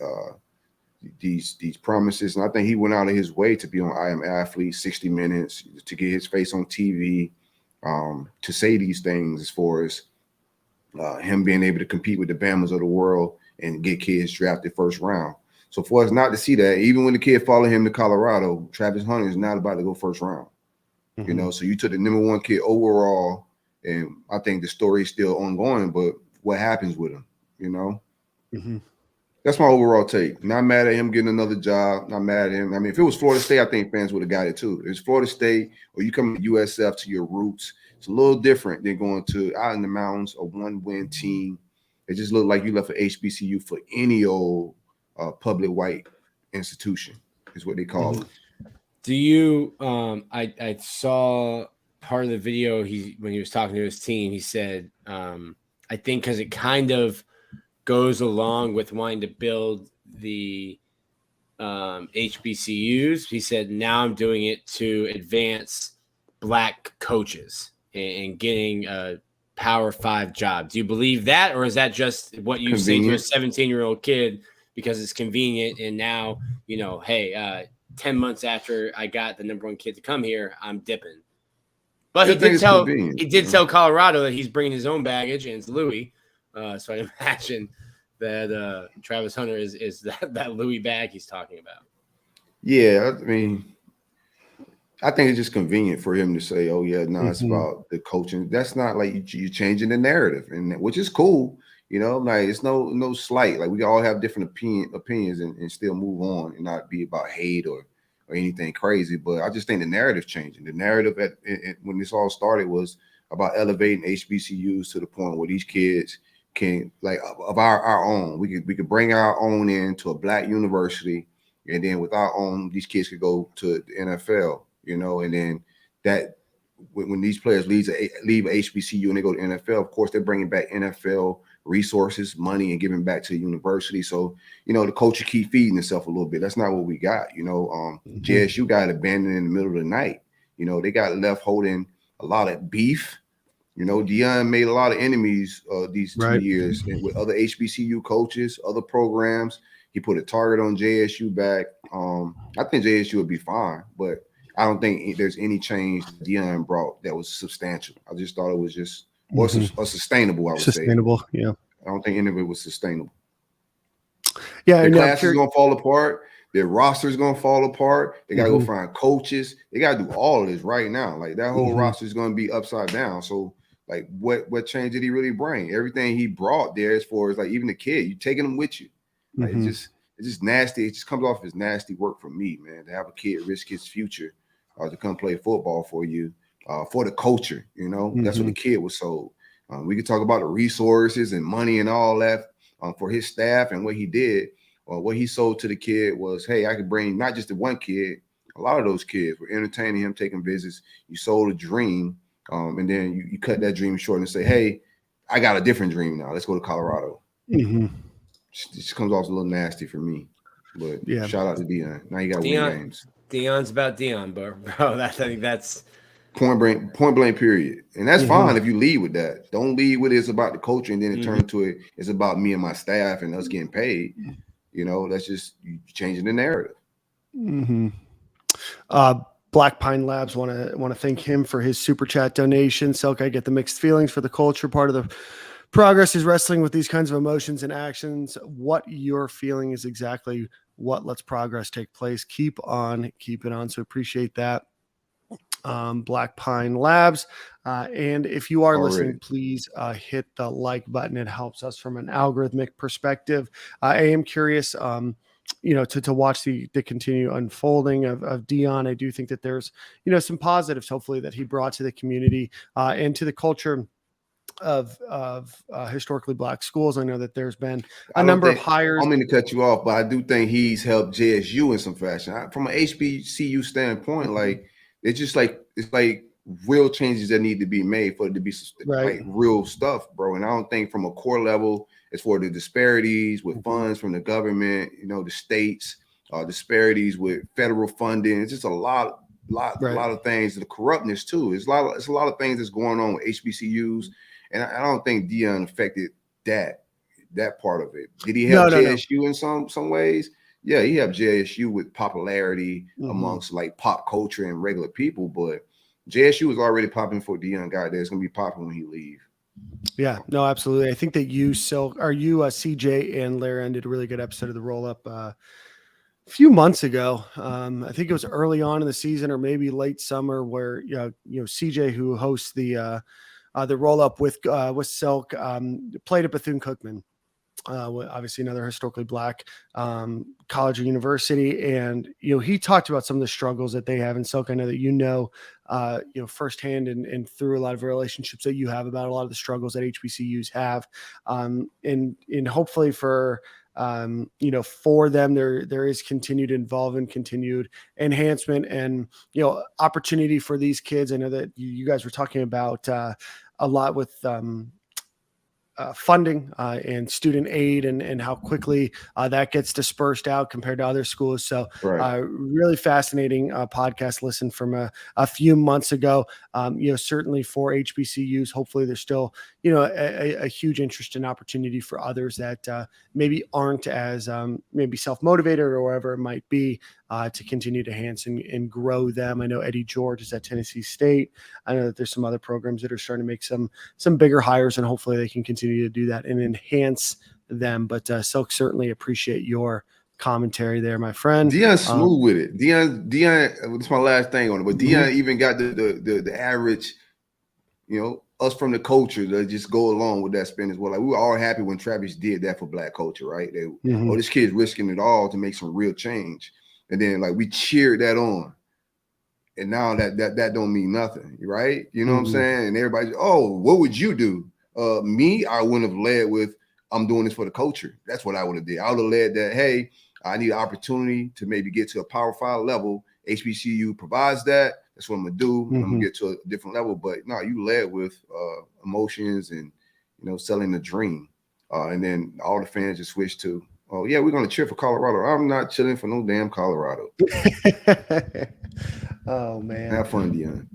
these promises. And I think he went out of his way to be on I Am Athlete, 60 Minutes, to get his face on TV, to say these things as far as him being able to compete with the Bamas of the world and get kids drafted first round. So for us not to see that, even when the kid followed him to Colorado, Travis Hunter is not about to go first round. So you took the number 1 kid overall, and I think the story is still ongoing, but what happens with him, That's my overall take. Not mad at him getting another job, not mad at him. I mean, if it was Florida State, I think fans would have got it too. If it's Florida State or you come to USF to your roots, it's a little different than going to out in the mountains, a 1-win team. It just looked like you left for HBCU for any old public white institution is what they call it. Do you I saw part of the video when he was talking to his team, he said, I think because it kind of goes along with wanting to build the HBCUs, he said, now I'm doing it to advance Black coaches and getting a Power 5 job. Do you believe that, or is that just what you say to a 17-year-old kid because it's convenient and now, hey, 10 months after I got the number 1 kid to come here, I'm dipping. But he did tell Colorado that he's bringing his own baggage, and it's Louis. So I imagine that Travis Hunter is that Louis bag he's talking about. Yeah, I mean, I think it's just convenient for him to say, "Oh yeah, no, it's about the coaching." That's not like you changing the narrative, and which is cool. Like it's no slight. Like we all have different opinions and still move on and not be about hate or anything crazy. But I just think the narrative changing. The narrative when this all started was about elevating HBCUs to the point where these kids can, like, of our own. We could bring our own into a Black university, and then with our own, these kids could go to the NFL. And then that when these players leave HBCU and they go to NFL, of course they're bringing back NFL resources, money, and giving back to the university. So the culture keep feeding itself a little bit. That's not what we got. JSU got abandoned in the middle of the night. They got left holding a lot of beef. Deion made a lot of enemies these 2 years with other HBCU coaches, other programs. He put a target on JSU back. I think JSU would be fine, but I don't think there's any change Deion brought that was substantial. I just thought it was just sustainable. I would say sustainable. Yeah, I don't think any of it was sustainable. Yeah, the class is gonna fall apart. Their roster is gonna fall apart. They gotta go find coaches. They gotta do all of this right now. Like that whole roster is gonna be upside down. So, like, what change did he really bring? Everything he brought there, as far as like even the kid, you taking them with you. Like, it's just nasty. It just comes off as nasty work for me, man. To have a kid risk his future to come play football for you, for the culture. That's what the kid was sold. We could talk about the resources and money and all that for his staff and what he did. What he sold to the kid was, hey, I could bring not just the one kid. A lot of those kids were entertaining him, taking visits. You sold a dream, and then you cut that dream short and say, hey, I got a different dream now. Let's go to Colorado. It just comes off a little nasty for me. But yeah, shout out to Deion. Now you got to win games. Deion's about Deion, bro. I think that's point blank, period. And that's fine if you lead with that. Don't lead with it's about the culture and then it turn to it's about me and my staff and us getting paid. That's just you changing the narrative. Black Pine Labs want to thank him for his super chat donation. Selk, I get the mixed feelings for the culture. Part of the progress is wrestling with these kinds of emotions and actions. What you're feeling is exactly what lets progress take place. Keep it on. So appreciate that. Black Pine Labs. And if you are Already. listening, please hit the like button. It helps us from an algorithmic perspective. I am curious, to watch the continued unfolding of Deion. I do think that there's, some positives, hopefully, that he brought to the community and to the culture of historically Black schools. I know that there's been a number of hires. I don't mean to cut you off, but I do think he's helped JSU in some fashion. From an HBCU standpoint, like it's just like real changes that need to be made for it to be like real stuff, bro. And I don't think from a core level, as for the disparities with funds from the government, the states, disparities with federal funding, it's just a lot of things. The corruptness too. It's a lot of things that's going on with HBCUs. And I don't think Deion affected that part of it. Did he help JSU in some ways? Yeah, he helped JSU with popularity amongst like pop culture and regular people. But JSU was already popping for Deion got there. It's gonna be popping when he leaves. Yeah, no, absolutely. I think that CJ and Larry did a really good episode of the Roll Up a few months ago. I think it was early on in the season or maybe late summer, where CJ, who hosts the Roll Up with Silk, played at Bethune-Cookman, obviously another historically Black college or university, and he talked about some of the struggles that they have in Silk. I know that firsthand and through a lot of relationships that you have about a lot of the struggles that HBCUs have, and hopefully for them there is continued involvement, continued enhancement, and opportunity for these kids. I know that you guys were talking about a lot with funding and student aid and how quickly that gets dispersed out compared to other schools. So really fascinating podcast listen from a few months ago. Certainly for HBCUs, hopefully there's still, a huge interest and opportunity for others that maybe aren't as maybe self-motivated or wherever it might be to continue to enhance and grow them. I know Eddie George is at Tennessee State. I know that there's some other programs that are starting to make some bigger hires, and hopefully they can continue to do that and enhance them. But Silk, certainly appreciate your commentary there, my friend. Deion's smooth with it. Deion, this is my last thing on it, but Deion even got the average, us from the culture to just go along with that spin as well. Like, we were all happy when Travis did that for Black culture, right? This kid's risking it all to make some real change. And then like we cheered that on. And now that don't mean nothing, right? You know what I'm saying? And everybody, what would you do? Me, I wouldn't have led with, I'm doing this for the culture. That's what I would have did. I would have led that, hey, I need an opportunity to maybe get to a Power 5 level. HBCU provides that. That's what I'm gonna do. I'm gonna get to a different level. But no, you led with emotions and selling the dream. And then all the fans just switched to, oh yeah, we're gonna cheer for Colorado. I'm not chilling for no damn Colorado. Oh man. Have fun, Deion.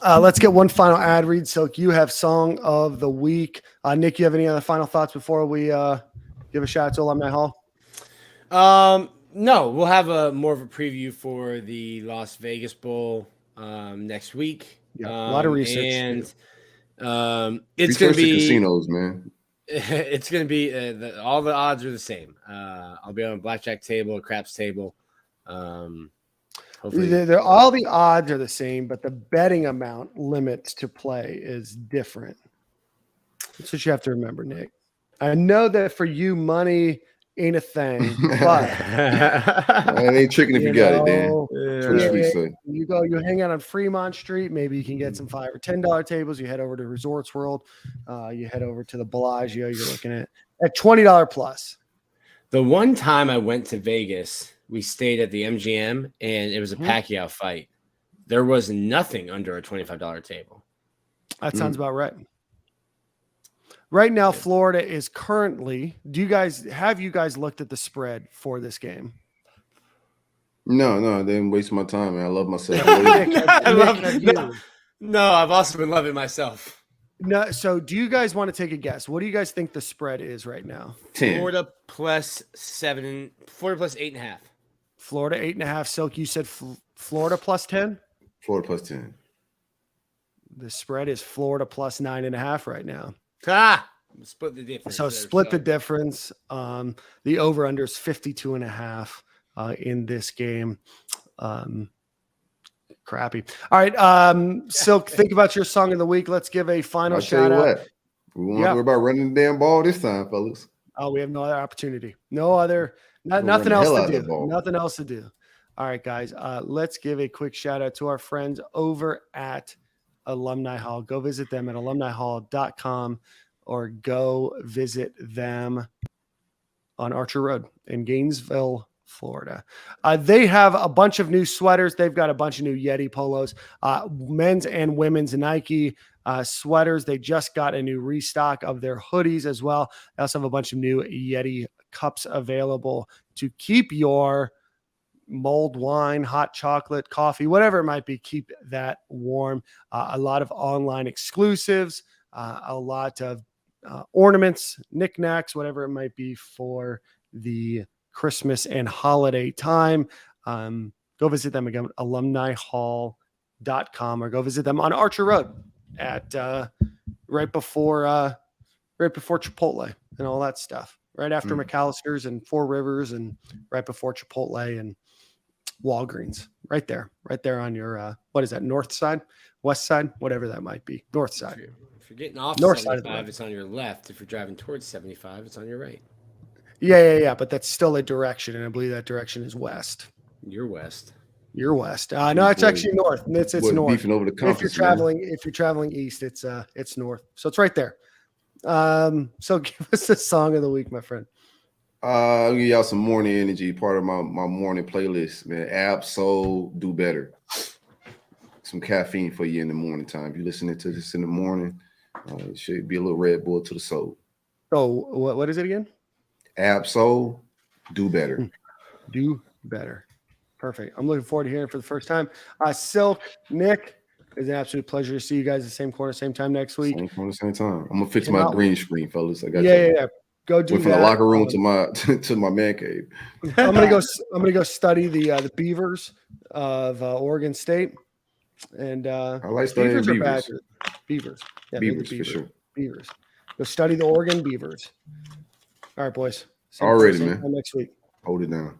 Let's get one final ad read. Silk, you have Song of the Week. Nick, you have any other final thoughts before we give a shout out to Alumni Hall? No, we'll have more of a preview for the Las Vegas Bowl next week. Yeah, a lot of research. And it's going to be casinos, man. It's going to be all the odds are the same. I'll be on a blackjack table, a craps table. Hopefully, all the odds are the same, but the betting amount limits to play is different. That's what you have to remember, Nick. I know that for you, money ain't a thing, but it ain't tricking if you got it, Dan. That's what we say. You hang out on Fremont Street. Maybe you can get some $5 or $10 tables. You head over to Resorts World. You head over to the Bellagio. You're looking at $20 plus. The one time I went to Vegas, we stayed at the MGM, and it was a Pacquiao fight. There was nothing under a $25 table. That sounds about right. Right now, Florida is currently. Have you guys looked at the spread for this game? No, I didn't waste my time, man. I love myself. No, I've also been loving myself. No, so do you guys want to take a guess? What do you guys think the spread is right now? 10. Florida plus 7. Florida plus 8.5. Florida 8.5. Silk, you said Florida plus 10. Florida plus 10. The spread is Florida plus 9.5 right now. Split the difference. So split the difference. The over/under is 52.5 in this game. crappy. All right. Silk, think about your song of the week. Let's give a final I'll tell shout you out. what. We won't have to worry about running the damn ball this time, fellas. Oh, we have no other opportunity. Nothing run else the to hell out of do. that ball. Nothing else to do. All right, guys. Let's give a quick shout out to our friends over at Alumni Hall. Go visit them at alumnihall.com or go visit them on Archer Road in Gainesville, Florida. They have a bunch of new sweaters. They've got a bunch of new Yeti polos, men's and women's Nike sweaters. They just got a new restock of their hoodies as well. They also have a bunch of new Yeti cups available to keep your mulled wine, hot chocolate, coffee, whatever it might be, keep that warm. A lot of online exclusives, a lot of ornaments, knickknacks, whatever it might be for the Christmas and holiday time. Go visit them again, alumnihall.com, or go visit them on Archer Road at right before Chipotle and all that stuff. Right after McAllister's and Four Rivers, and right before Chipotle and Walgreens. Right there on your what is that? North side, west side, whatever that might be. North side. If you're getting off North 75, it's on your left. If you're driving towards 75, it's on your right. Yeah. But that's still a direction, and I believe that direction is west. You're west. You're west. No, it's actually north. It's north. Beefing over the compass, if you're traveling east, it's north. So it's right there. So give us the song of the week, my friend. I'll give y'all some morning energy, part of my morning playlist, man. Soul, Do Better. Some caffeine for you in the morning time. If you're listening to this in the morning, it should be a little Red Bull to the soul. Oh, what is it again? Soul, Do Better. Do better. Perfect. I'm looking forward to hearing it for the first time. Silk, Nick, it's an absolute pleasure to see you guys at the same corner, same time next week. Same corner, same time. I'm gonna fix my green screen, fellas. I got yeah. Go do from that. the locker room to my man cave. I'm gonna go study the Beavers of Oregon State, and I like studying Beavers. Beavers, yeah, Beavers for sure. Beavers. Go study the Oregon Beavers. All right, boys. Already, man. Next week. Hold it down.